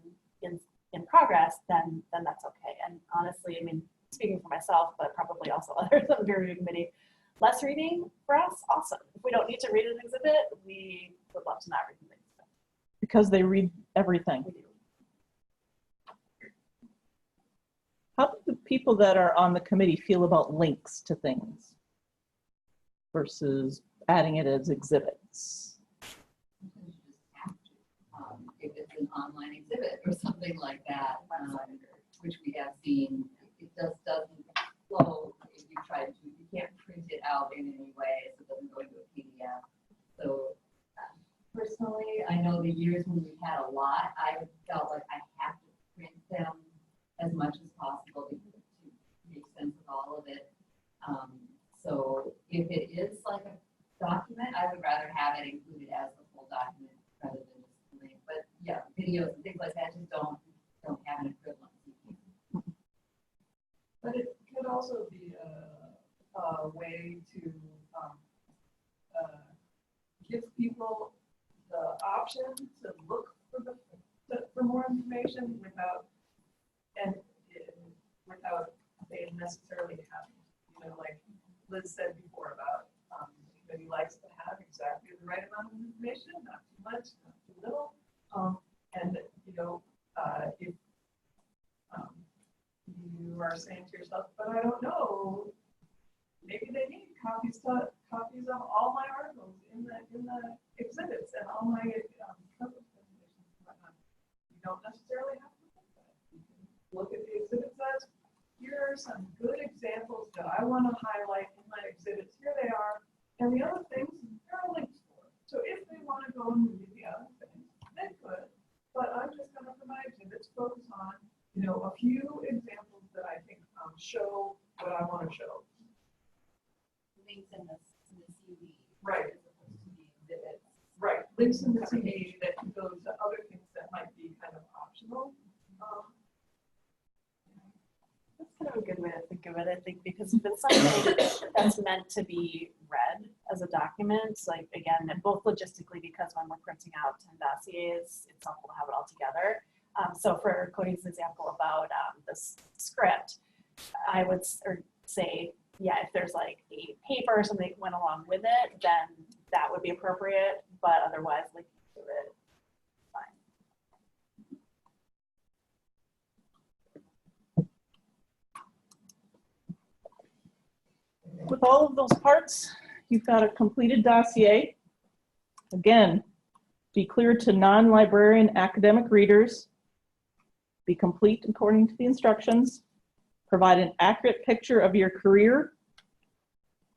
progress, then that's okay. And honestly, I mean, speaking for myself, but probably also others on the peer review committee, less reading for us, awesome. If we don't need to read an exhibit, we would love to not read an exhibit. Because they read everything. We do. How do the people that are on the committee feel about links to things versus adding it as exhibits? Sometimes you just have to. If it's an online exhibit or something like that, which we have seen, it just doesn't flow. If you try to, you can't print it out in any way, so it doesn't go into a PDF. So personally, I know the years when we had a lot, I felt like I have to print them as much as possible to make sense of all of it. So if it is like a document, I would rather have it included as the full document rather than just a link. But yeah, videos and things like that just don't have an equivalent. But it could also be a way to give people the option to look for more information without they necessarily having, like Liz said before about the committee likes to have exactly the right amount of information, not too much, not too little. And if you are saying to yourself, but I don't know, maybe they need copies of all my articles in the exhibits and all my presentations and whatnot. You don't necessarily have to look at that. You can look at the exhibits as, here are some good examples that I want to highlight in my exhibits. Here they are. And the other things, there are links for. So if they want to go and read the other things, they could. But I'm just going to, for my exhibits, focus on, a few examples that I think show what I want to show. Links in the CV. Right. As opposed to the exhibits. Right. Links in the CV that can go to other things that might be kind of optional. That's kind of a good way to think of it, I think, because if it's something that's meant to be read as a document, like again, and both logistically, because when we're printing out 10 dossiers, it's helpful to have it all together. So for Cody's example about this script, I would say, yeah, if there's like a paper or something that went along with it, then that would be appropriate, but otherwise, like, do it, fine. With all of those parts, you've got a completed dossier. Again, be clear to non-librarian academic readers. Be complete according to the instructions. Provide an accurate picture of your career.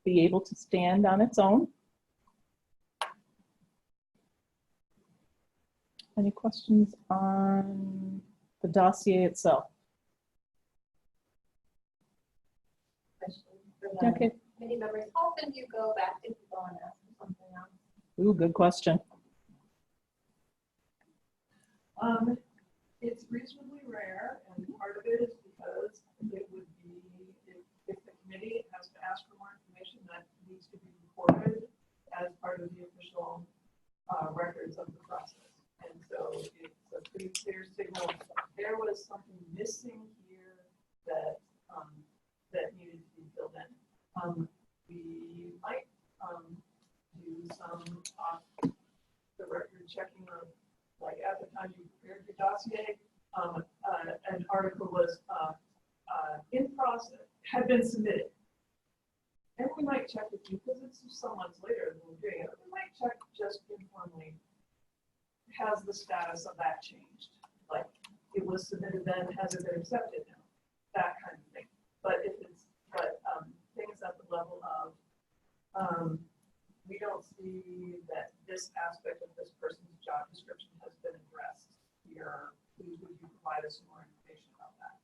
Be able to stand on its own. Any questions on the dossier itself? Question for the Okay. committee members. How often do you go back to people and ask them something else? Ooh, good question. It's reasonably rare, and part of it is because it would be, if the committee has to ask for more information, that needs to be recorded as part of the official records of the process. And so it's a pretty clear signal that there was something missing here that that needed to be filled in. we might do some off the record checking of, like, at the time you prepared your dossier, an article was in process, had been submitted. And we might check with you, because it's just some months later than we're doing it, we might check just informally, has the status of that changed? Like, it was submitted then, has it been accepted now? That kind of thing. But if it's, things at the level of, we don't see that this aspect of this person's job description has been addressed here, please would you provide us more information about that?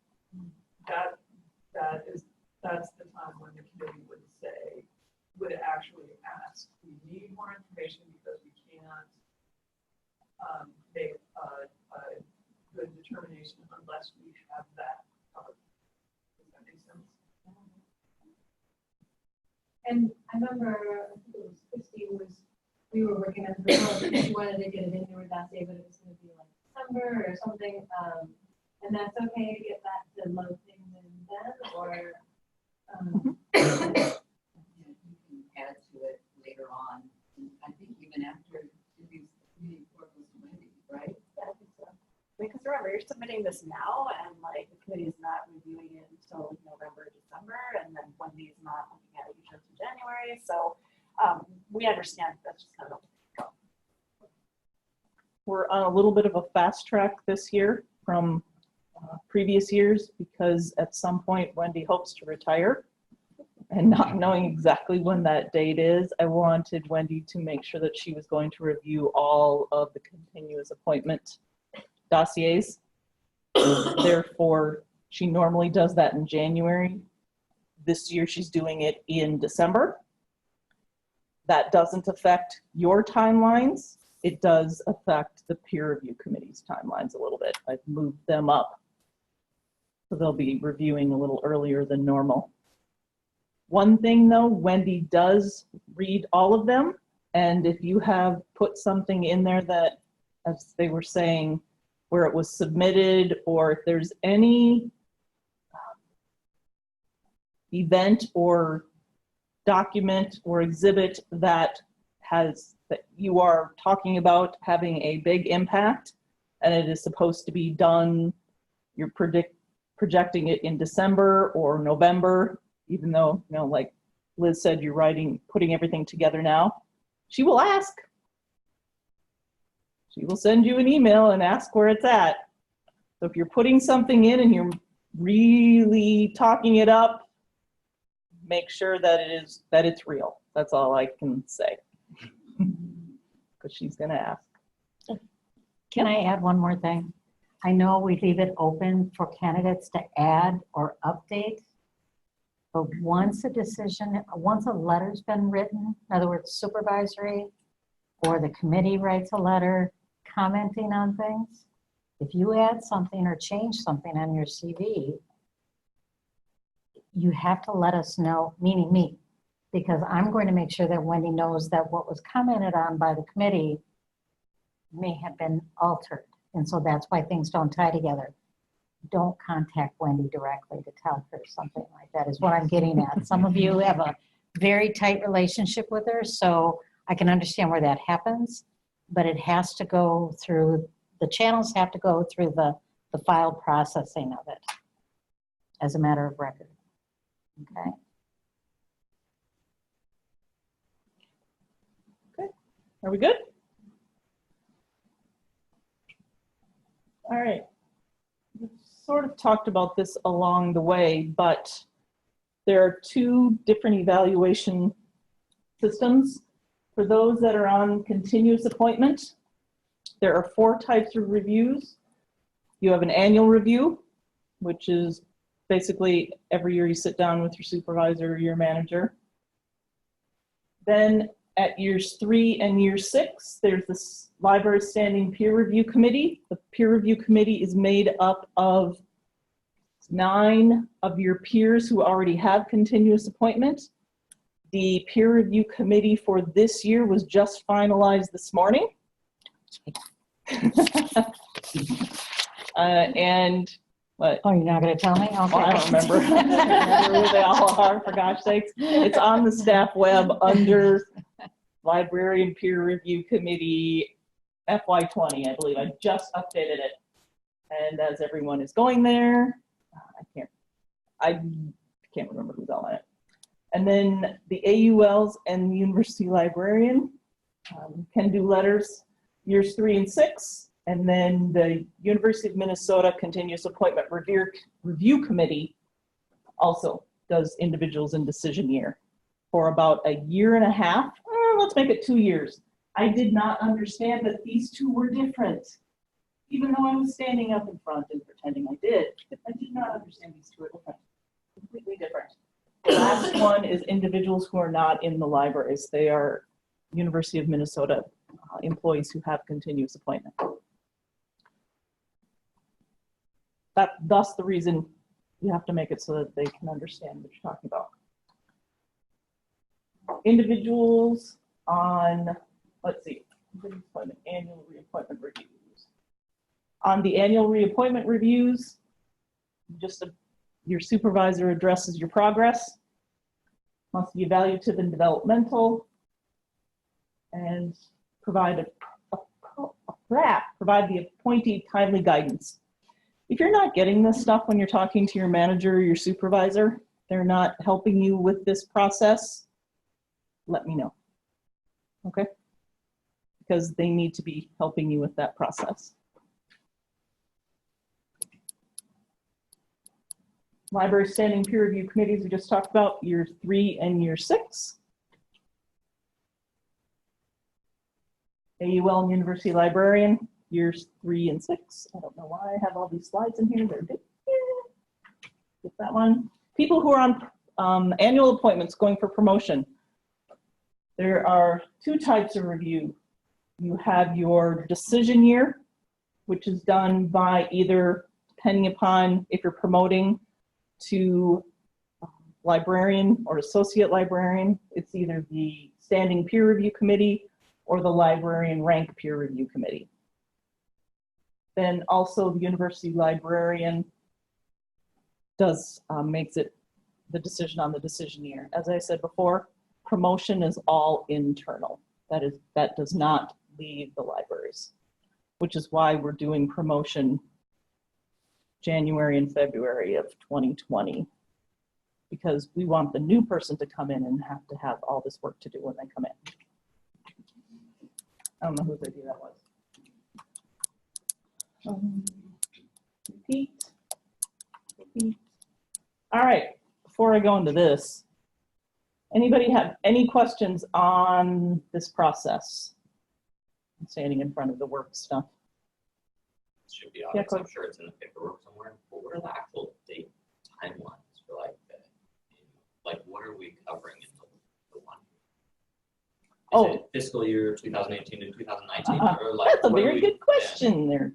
That's the time when the committee would say, would actually ask, we need more information because we can't make a good determination unless we have that covered. Does that make sense? And I remember, I think it was Christy, we were working on the report, and she wanted to get it in your dossier, but it was gonna be like December or something, and that's okay to get back to load things in then, or? Yeah, you can add to it later on. And I think even after the community report was ready, right? Yeah, I think so. Because remember, you're submitting this now, and like the committee is not reviewing it until November, December, and then Wendy's not looking at it usually until January. So we understand that's just kind of go. We're on a little bit of a fast track this year from previous years because at some point Wendy hopes to retire. And not knowing exactly when that date is, I wanted Wendy to make sure that she was going to review all of the continuous appointment dossiers. Therefore, she normally does that in January. This year, she's doing it in December. That doesn't affect your timelines. It does affect the peer review committee's timelines a little bit. I've moved them up. So they'll be reviewing a little earlier than normal. One thing though, Wendy does read all of them. And if you have put something in there that, as they were saying, where it was submitted, or if there's any event or document or exhibit that you are talking about having a big impact, and it is supposed to be done, you're projecting it in December or November, even though, like Liz said, you're putting everything together now, she will ask. She will send you an email and ask where it's at. So if you're putting something in and you're really talking it up, make sure that it's real. That's all I can say. Because she's gonna ask. Can I add one more thing? I know we leave it open for candidates to add or update, but once a letter's been written, in other words, supervisory, or the committee writes a letter commenting on things, if you add something or change something on your CV, you have to let us know, meaning me, because I'm going to make sure that Wendy knows that what was commented on by the committee may have been altered. And so that's why things don't tie together. Don't contact Wendy directly to tell her something like that is what I'm getting at. Some of you have a very tight relationship with her, so I can understand where that happens, but it has to go through, the channels have to go through the file processing of it as a matter of record. Okay. Okay, are we good? All right. We've sort of talked about this along the way, but there are two different evaluation systems. For those that are on continuous appointment, there are 4 types of reviews. You have an annual review, which is basically every year you sit down with your supervisor or your manager. Then at years 3 and year 6, there's this library standing peer review committee. The peer review committee is made up of 9 of your peers who already have continuous appointment. The peer review committee for this year was just finalized this morning. And but Oh, you're not gonna tell me? Okay. well, I don't remember. I can't remember who they all are, for gosh sakes. It's on the staff web under Librarian Peer Review Committee FY20, I believe. I just updated it. And as everyone is going there, I can't remember who's on it. And then the AULs and the University Librarian can do letters years 3 and 6. And then the University of Minnesota Continuous Appointment Review Committee also does individuals in decision year for about a year and a half. Let's make it 2 years. I did not understand that these two were different. Even though I was standing up in front and pretending I did not understand these two are different, completely different. The last one is individuals who are not in the libraries. They are University of Minnesota employees who have continuous appointment. Thus the reason you have to make it so that they can understand what you're talking about. Individuals on, let's see, annual reappointment reviews. On the annual reappointment reviews, your supervisor addresses your progress, must be evaluative and developmental, and provide the appointee timely guidance. If you're not getting this stuff when you're talking to your manager or your supervisor, they're not helping you with this process, let me know, okay? Because they need to be helping you with that process. Library Standing Peer Review Committees, we just talked about year 3 and year 6. AUL and University Librarian, years 3 and 6. I don't know why I have all these slides in here. They're good. Get that one. People who are on annual appointments going for promotion. There are 2 types of review. You have your decision year, which is done by either, depending upon if you're promoting to librarian or associate librarian, it's either the Standing Peer Review Committee or the Librarian Rank Peer Review Committee. Then also the University Librarian makes it the decision on the decision year. As I said before, promotion is all internal. That does not leave the libraries, which is why we're doing promotion January and February of 2020, because we want the new person to come in and have all this work to do when they come in. I don't know whose idea that was. Repeat. All right, before I go into this, anybody have any questions on this process? I'm standing in front of the work stuff. Should be obvious. I'm sure it's in the paperwork somewhere. But what are the actual date timelines for what are we covering in the one? Is it fiscal year 2018 to 2019? Or that's a very good question there.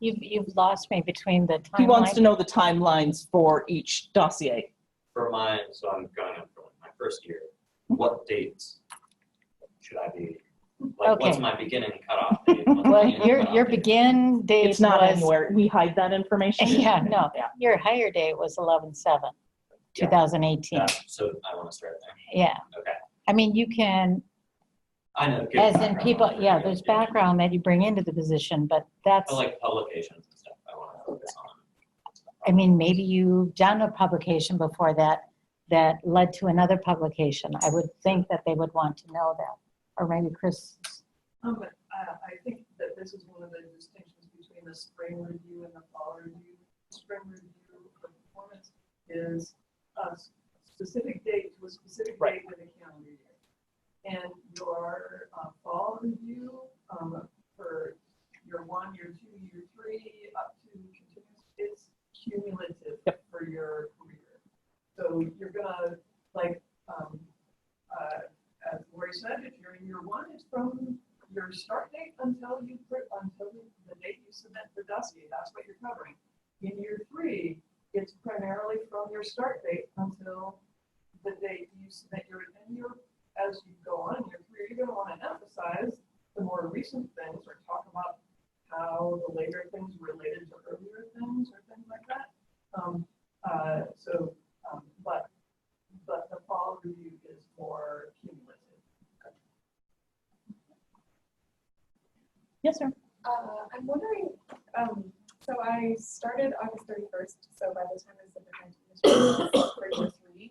You've lost me between the timeline. He wants to know the timelines for each dossier. For mine, so I'm going up for my first year. What dates should I be? What's my beginning cutoff date? Well, your begin date It's not was, anywhere. We hide that information. yeah, no, your hire date was 11/7, 2018. So I want to start there. Yeah. Okay. I mean, you can, I know. as in people, there's background that you bring into the position, but that's, I like publications and stuff. I want to focus on. I mean, maybe you've done a publication before that led to another publication. I would think that they would want to know that. Or maybe Chris. But I think that this is one of the distinctions between the spring review and the fall review. Spring review for performance is a specific date to a specific date in the calendar year. And your fall review for year 1, year 2, year 3, up to continuous, it's cumulative for your career. So you're gonna as Lori said, if you're in year 1, it's from your start date until the date you submit the dossier. That's what you're covering. In year 3, it's primarily from your start date until the date you submit as you go on in year 3, you're going to want to emphasize the more recent things or talk about how the later things related to earlier things or things like that. But the fall review is more cumulative. Yes, sir. I'm wondering, so I started August 31st, so by the time I submit my submission for year 3,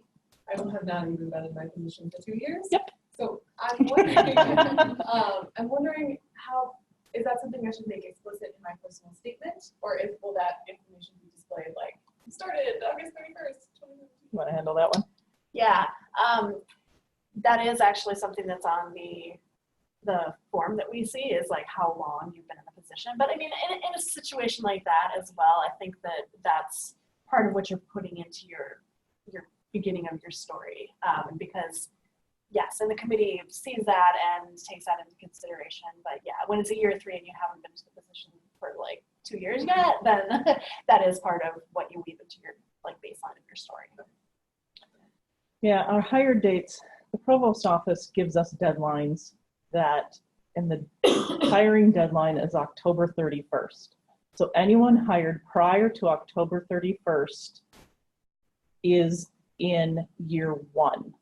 I will have not even been in my position for 2 years. Yep. So I'm wondering how, is that something I should make explicit in my personal statement? Or will that information be displayed like, started August 31st, 2019? You want to handle that one? Yeah, that is actually something that's on the form that we see is like how long you've been in the position. But I mean, in a situation like that as well, I think that that's part of what you're putting into your beginning of your story. Because yes, and the committee sees that and takes that into consideration. But yeah, when it's a year 3 and you haven't been to the position for like 2 years yet, then that is part of what you weave into your like baseline of your story. Yeah, our hire dates, the provost office gives us deadlines that, and the hiring deadline is October 31st. So anyone hired prior to October 31st is in year 1.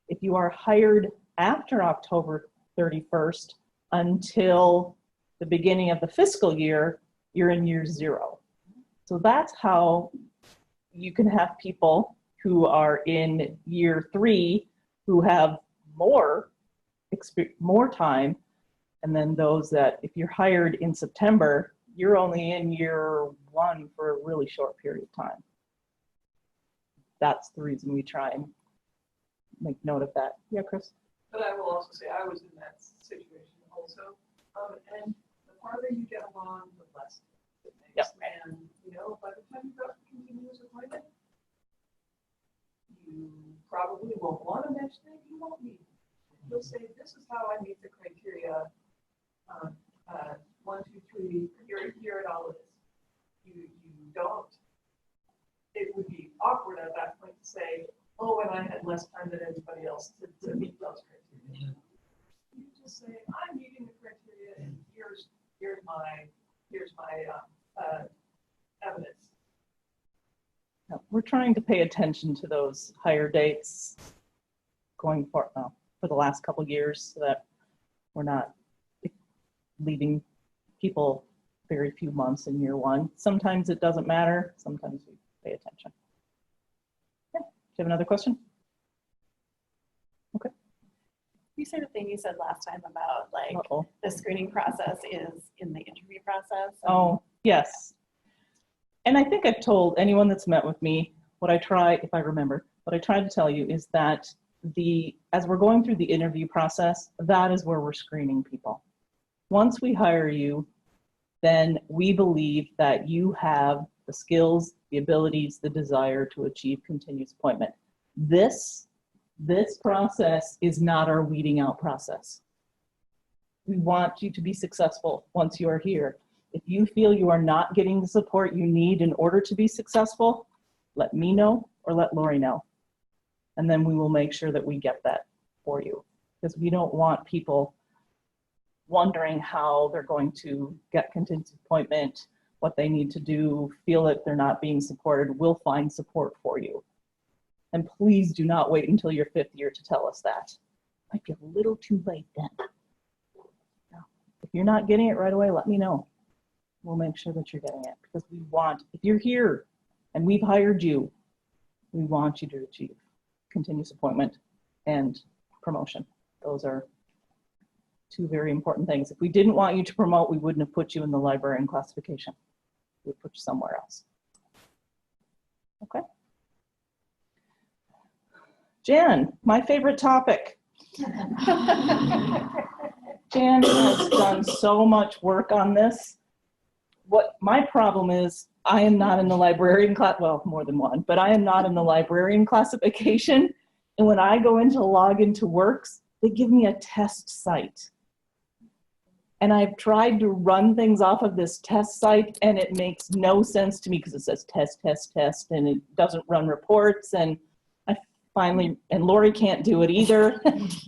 If you are hired after October 31st until the beginning of the fiscal year, you're in year 0. So that's how you can have people who are in year 3 who have more time, and then those that, if you're hired in September, you're only in year 1 for a really short period of time. That's the reason we try and make note of that. Yeah, Chris? But I will also say I was in that situation also. And the farther you get along, the less it makes. Yep. And, you know, by the time you got continuous appointment, you probably won't want to mention it, you won't need it. You'll say, this is how I meet the criteria. 1, 2, 3, here it all is. You don't, it would be awkward at that point to say, oh, and I had less time than anybody else to meet those criteria. You just say, I'm meeting the criteria, and here's my evidence. We're trying to pay attention to those hire dates going for the last couple of years so that we're not leaving people very few months in year 1. Sometimes it doesn't matter. Sometimes we pay attention. Yeah. Do you have another question? Okay. You say the thing you said last time about like Uh-oh. the screening process is in the interview process. Oh, yes. And I think I've told anyone that's met with me, what I try, if I remember, what I try to tell you is that as we're going through the interview process, that is where we're screening people. Once we hire you, then we believe that you have the skills, the abilities, the desire to achieve continuous appointment. This process is not our weeding out process. We want you to be successful once you are here. If you feel you are not getting the support you need in order to be successful, let me know or let Lori know. And then we will make sure that we get that for you. Because we don't want people wondering how they're going to get continuous appointment, what they need to do, feel that they're not being supported. We'll find support for you. And please do not wait until your 5th year to tell us that. Might be a little too late then. If you're not getting it right away, let me know. We'll make sure that you're getting it, because we want, if you're here and we've hired you, we want you to achieve continuous appointment and promotion. Those are 2 very important things. If we didn't want you to promote, we wouldn't have put you in the librarian classification. We'd put you somewhere else. Okay. Jan, my favorite topic. Jan has done so much work on this. What my problem is, I am not in the librarian class, well, more than one, but I am not in the librarian classification. And when I go into log into Works, they give me a test site. And I've tried to run things off of this test site, and it makes no sense to me because it says test, test, test, and it doesn't run reports. And I finally, and Lori can't do it either.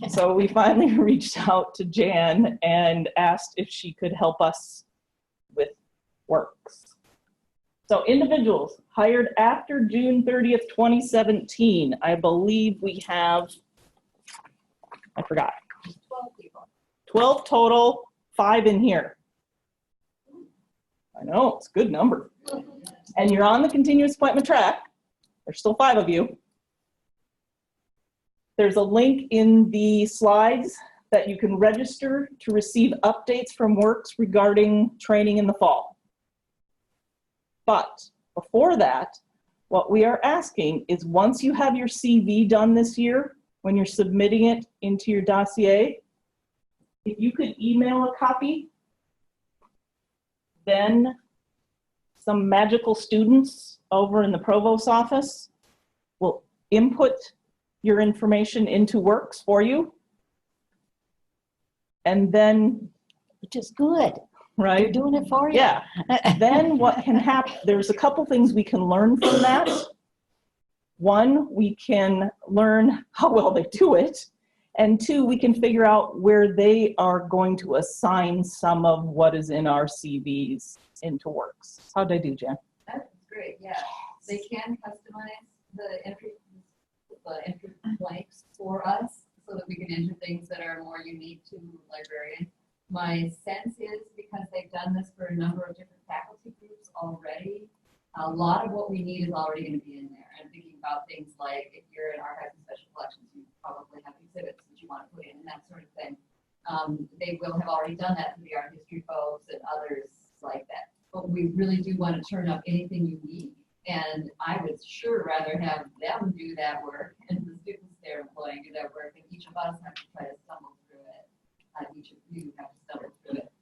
So we finally reached out to Jan and asked if she could help us So individuals hired after June 30th, 2017, I believe we have, I forgot, 12 people. 12 total, 5 in here. I know, it's a good number. And you're on the continuous appointment track. There's still 5 of you. There's a link in the slides that you can register to receive updates from Works regarding training in the fall. But before that, what we are asking is once you have your CV done this year, when you're submitting it into your dossier, if you could email a copy, then some magical students over in the provost's office will input your information into Works for you. And then, Which is good. They're right? doing it for you. Yeah. Then what can happen, there's a couple things we can learn from that. One, we can learn how well they do it. And 2, we can figure out where they are going to assign some of what is in our CVs into Works. How'd I do, Jen? That's great, yeah. They can customize the entry blanks for us so that we can enter things that are more unique to librarian. My sense is because they've done this for a number of different faculty groups already, a lot of what we need is already going to be in there. I'm thinking about things like if you're in archives and special collections, you probably have exhibits that you want to put in and that sort of thing. They will have already done that for the art history folks and others like that. But we really do want to turn up anything unique. And I would sure rather have them do that work and the students they're employing do that work, and each of us have to try to stumble through it. Each of you have to stumble through it.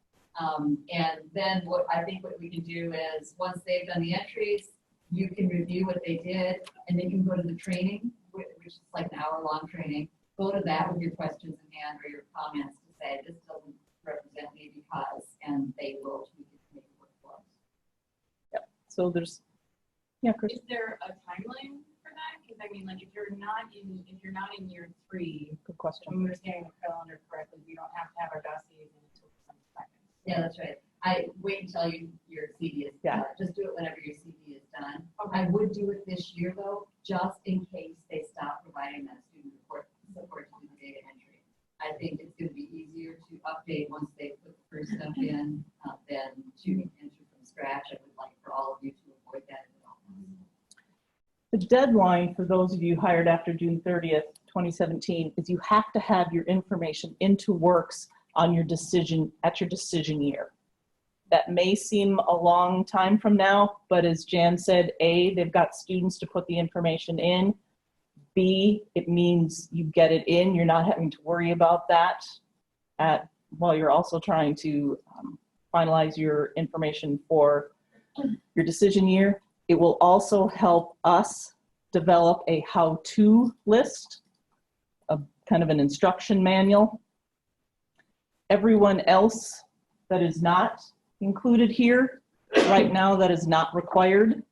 And then what I think what we can do is once they've done the entries, you can review what they did, and then you can go to the training, which is like an hour-long training. Go to that with your questions in hand or your comments to say, this doesn't represent me because, and they will tweak it to make it work for us. Yep. So there's, yeah, Chris. Is there a timeline for that? Because I mean, like if you're not in year 3, Good question. I'm understanding the calendar correctly, we don't have to have our dossiers in until December 2nd. Yeah, that's right. I wait until your CD is done. Just do it whenever your CD is done. Okay. I would do it this year though, just in case they stop providing that student report support to do the data entry. I think it's going to be easier to update once they put the first stuff in than to enter from scratch. I would like for all of you to avoid that at all. The deadline for those of you hired after June 30th, 2017 is you have to have your information into Works on your decision, at your decision year. That may seem a long time from now, but as Jan said, A, they've got students to put the information in. B, it means you get it in. You're not having to worry about that while you're also trying to finalize your information for your decision year. It will also help us develop a how-to list, a kind of an instruction manual. Everyone else that is not included here right now, that is not required.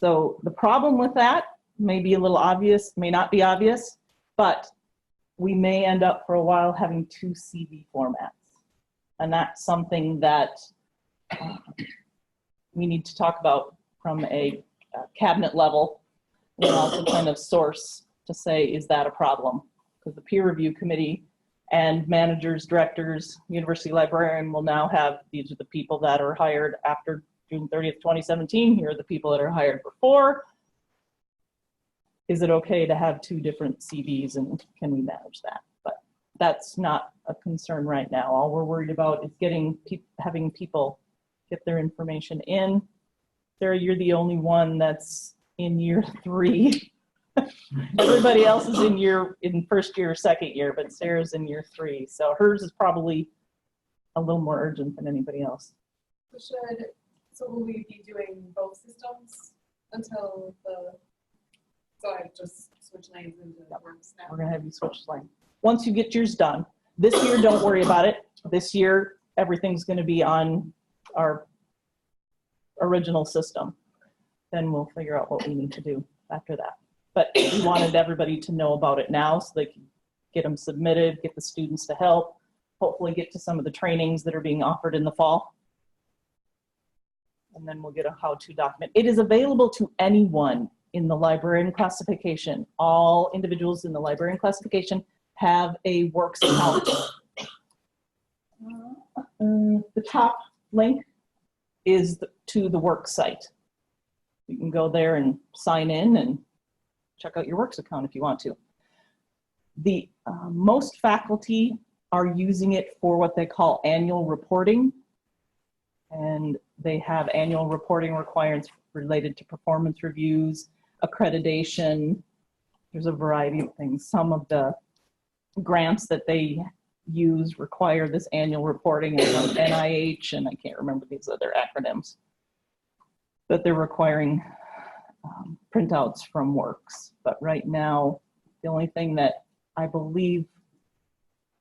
So the problem with that may be a little obvious, may not be obvious, but we may end up for a while having 2 CV formats. And that's something that we need to talk about from a cabinet level and also kind of source to say, is that a problem? Because the peer review committee and managers, directors, university librarian will now have, these are the people that are hired after June 30th, 2017. Here are the people that are hired before. Is it okay to have 2 different CVs, and can we manage that? But that's not a concern right now. All we're worried about is having people get their information in. Sarah, you're the only one that's in year 3. Everybody else is in first year or second year, but Sarah's in year 3. So hers is probably a little more urgent than anybody else. So will we be doing both systems until so I just switch lanes into Works now? We're gonna have you switch lane. Once you get yours done, this year, don't worry about it. This year, everything's gonna be on our original system. Then we'll figure out what we need to do after that. But we wanted everybody to know about it now so they can get them submitted, get the students to help, hopefully get to some of the trainings that are being offered in the fall. and then we'll get a how-to document. It is available to anyone in the librarian classification. All individuals in the librarian classification have a works account. The top link is to the work site. You can go there and sign in and check out your works account if you want to. The most faculty are using it for what they call annual reporting. And they have annual reporting requirements related to performance reviews, accreditation. There's a variety of things. Some of the grants that they use require this annual reporting, and NIH, and I can't remember these other acronyms, but they're requiring printouts from works. But right now, the only thing that I believe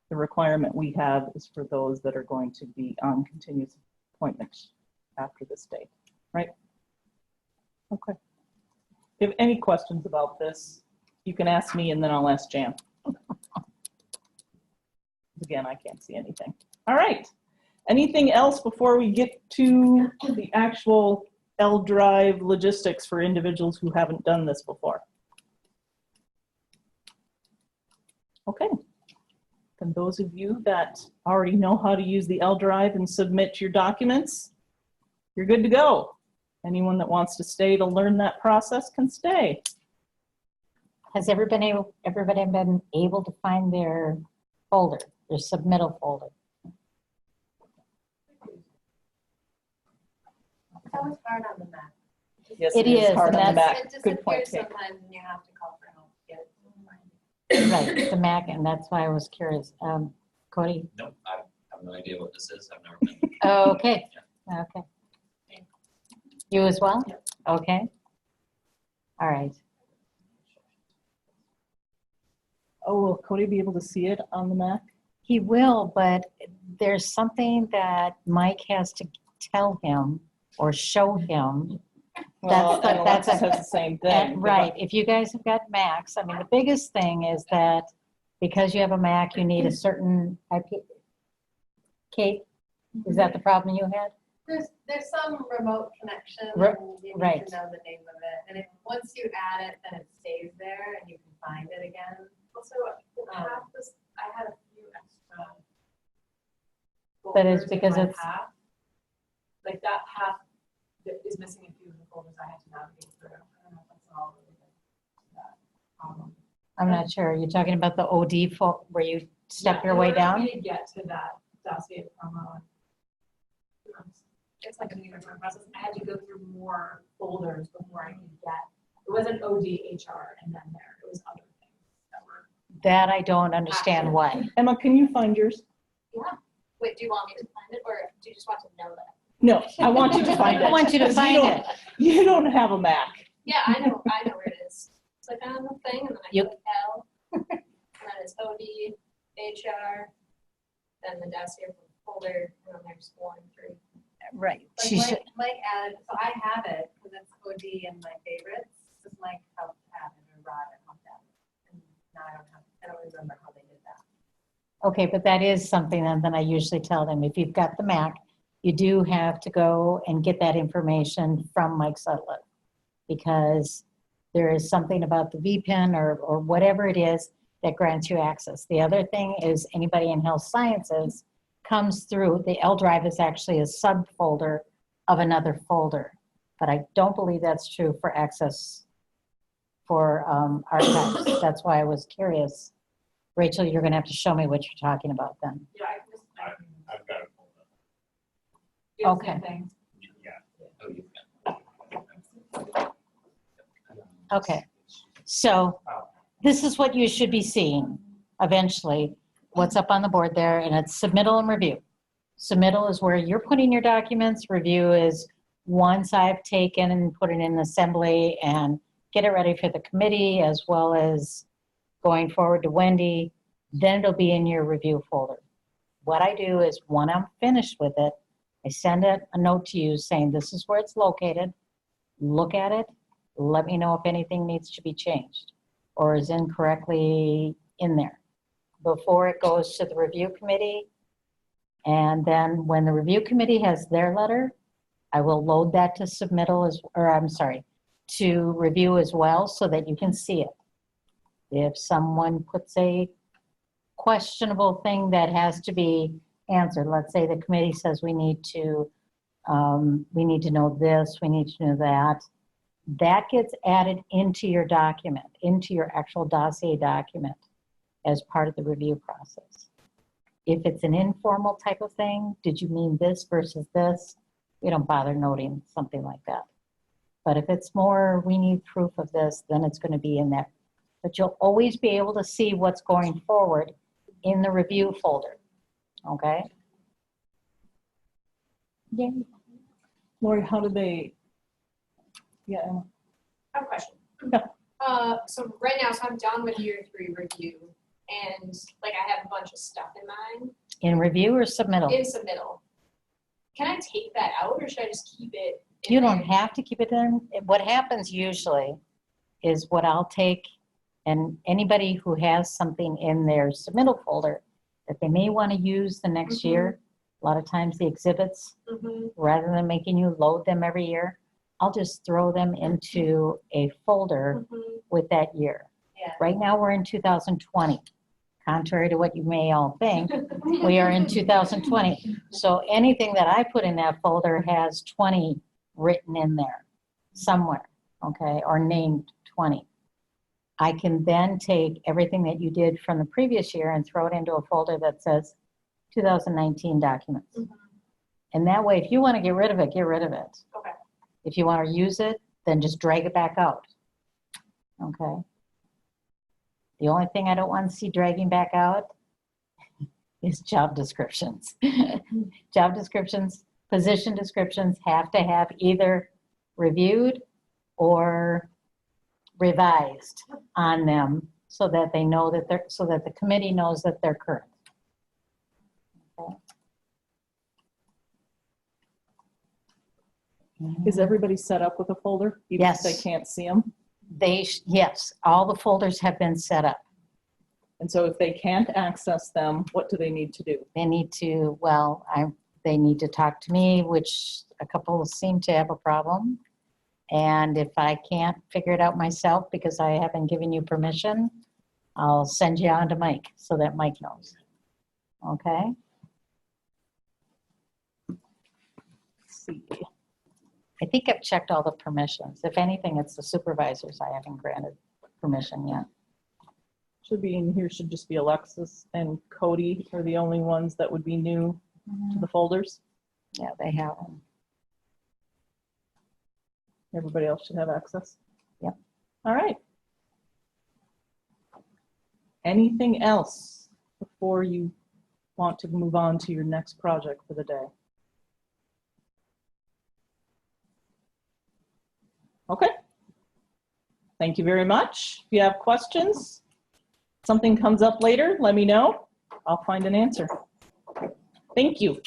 the requirement we have is for those that are going to be on continuous appointments after this date, right? Okay. If you have any questions about this, you can ask me and then I'll ask Jan. Again, I can't see anything. All right. Anything else before we get to the actual L Drive logistics for individuals who haven't done this before? Okay. And those of you that already know how to use the L Drive and submit your documents, you're good to go. Anyone that wants to stay to learn that process can stay. Has everybody been able to find their folder, their submittal folder? It's always hard on the Mac. Yes, It is, hard and on the that's- back. It Good point, disappears Kate. sometimes and you have to call for help to get it. Right, the Mac, and that's why I was curious. Cody? Nope, I have no idea what this is. I've never been. Okay, okay. You as well? Yep. Okay. All right. Oh, will Cody be able to see it on the Mac? He will, but there's something that Mike has to tell him or show him. Well, That's and that's Alexis has the same thing. And, right, if you guys have got Macs, I mean, the biggest thing is that because you have a Mac, you need a certain IP. Kate, is that the problem you had? There's some remote connection Right, and you need right. to know the name of it. And once you add it, then it stays there and you can find it again. Also, the half was, I had a few extra. That is folders in because my it's- half. Like that half that is missing a few of the folders I had to navigate through. I don't know if that's all related to that problem. I'm not sure. You're talking about the OD where you step Yeah, your in way order for down? me to get to that dossier promo. It's like a new process. I had to go through more folders before I could get, it wasn't OD, HR, and then there, it was other things that were. That I don't understand why. Emma, can you find yours? Yeah. Wait, do you want me to find it or do you just want to know that? No, I want you to find it. I want you to 'Cause find it. You don't have a Mac. Yeah, I know where it is. Click on the thing and then I You- click L. And then it's OD, HR, then the dossier folder, and then there's 1 through. Right. Like She should, Mike added, so I have it because it's OD in my favorites. Just Mike helped add it or Rod helped add it. And now I don't remember how they did that. okay, but that is something that then I usually tell them, if you've got the Mac, you do have to go and get that information from Mike Sutliff. Because there is something about the VPN or whatever it is that grants you access. The other thing is anybody in health sciences comes through, the L drive is actually a subfolder of another folder. But I don't believe that's true for access for archives. That's why I was curious. Rachel, you're gonna have to show me what you're talking about then. Yeah, I just. I've got it pulled up. Do the Okay. same thing. Yeah. Oh, you've got. Okay, so this is what you should be seeing eventually, what's up on the board there, and it's submittal and review. Submittal is where you're putting your documents, review is once I've taken and put it in assembly and get it ready for the committee as well as going forward to Wendy, then it'll be in your review folder. What I do is when I'm finished with it, I send a note to you saying this is where it's located, look at it, let me know if anything needs to be changed or is incorrectly in there before it goes to the review committee. And then when the review committee has their letter, I will load that to submittal to review as well so that you can see it. If someone puts a questionable thing that has to be answered, let's say the committee says we need to know this, we need to know that, that gets added into your document, into your actual dossier document as part of the review process. If it's an informal type of thing, did you mean this versus this? We don't bother noting something like that. But if it's more, we need proof of this, then it's going to be in there. But you'll always be able to see what's going forward in the review folder, okay? Yay. Lori, how do they, yeah, I have a question. Yeah. So right now, so I'm done with year 3 review, and like I have a bunch of stuff in mind. In review or submittal? In submittal. Can I take that out, or should I just keep it in You don't there? have to keep it in. What happens usually is what I'll take, and anybody who has something in their submittal folder that they may want to use the next year, a lot of times the exhibits, rather than making you load them every year, I'll just throw them into a folder with that year. Yeah. Right now we're in 2020. Contrary to what you may all think, we are in 2020. So anything that I put in that folder has 20 written in there somewhere, okay, or named 20. I can then take everything that you did from the previous year and throw it into a folder that says 2019 documents. And that way, if you want to get rid of it, get rid of it. Okay. If you want to use it, then just drag it back out. Okay. The only thing I don't want to see dragging back out is job descriptions. Job descriptions, position descriptions have to have either reviewed or revised on them so that they know that they're, so that the committee knows that they're current. Okay. is everybody set up with a folder? Even if Yes. they can't see them? Yes, all the folders have been set up. And so if they can't access them, what do they need to do? They need to, well, they need to talk to me, which a couple seem to have a problem. And if I can't figure it out myself because I haven't given you permission, I'll send you on to Mike so that Mike knows. Okay? Let's see. I think I've checked all the permissions. If anything, it's the supervisors I haven't granted permission yet. Should be in here, should just be Alexis and Cody are the only ones that would be new to the folders. Yeah, they have them. Everybody else should have access. Yep. All right. Anything else before you want to move on to your next project for the day? Okay. Thank you very much. If you have questions, something comes up later, let me know. I'll find an answer. Thank you.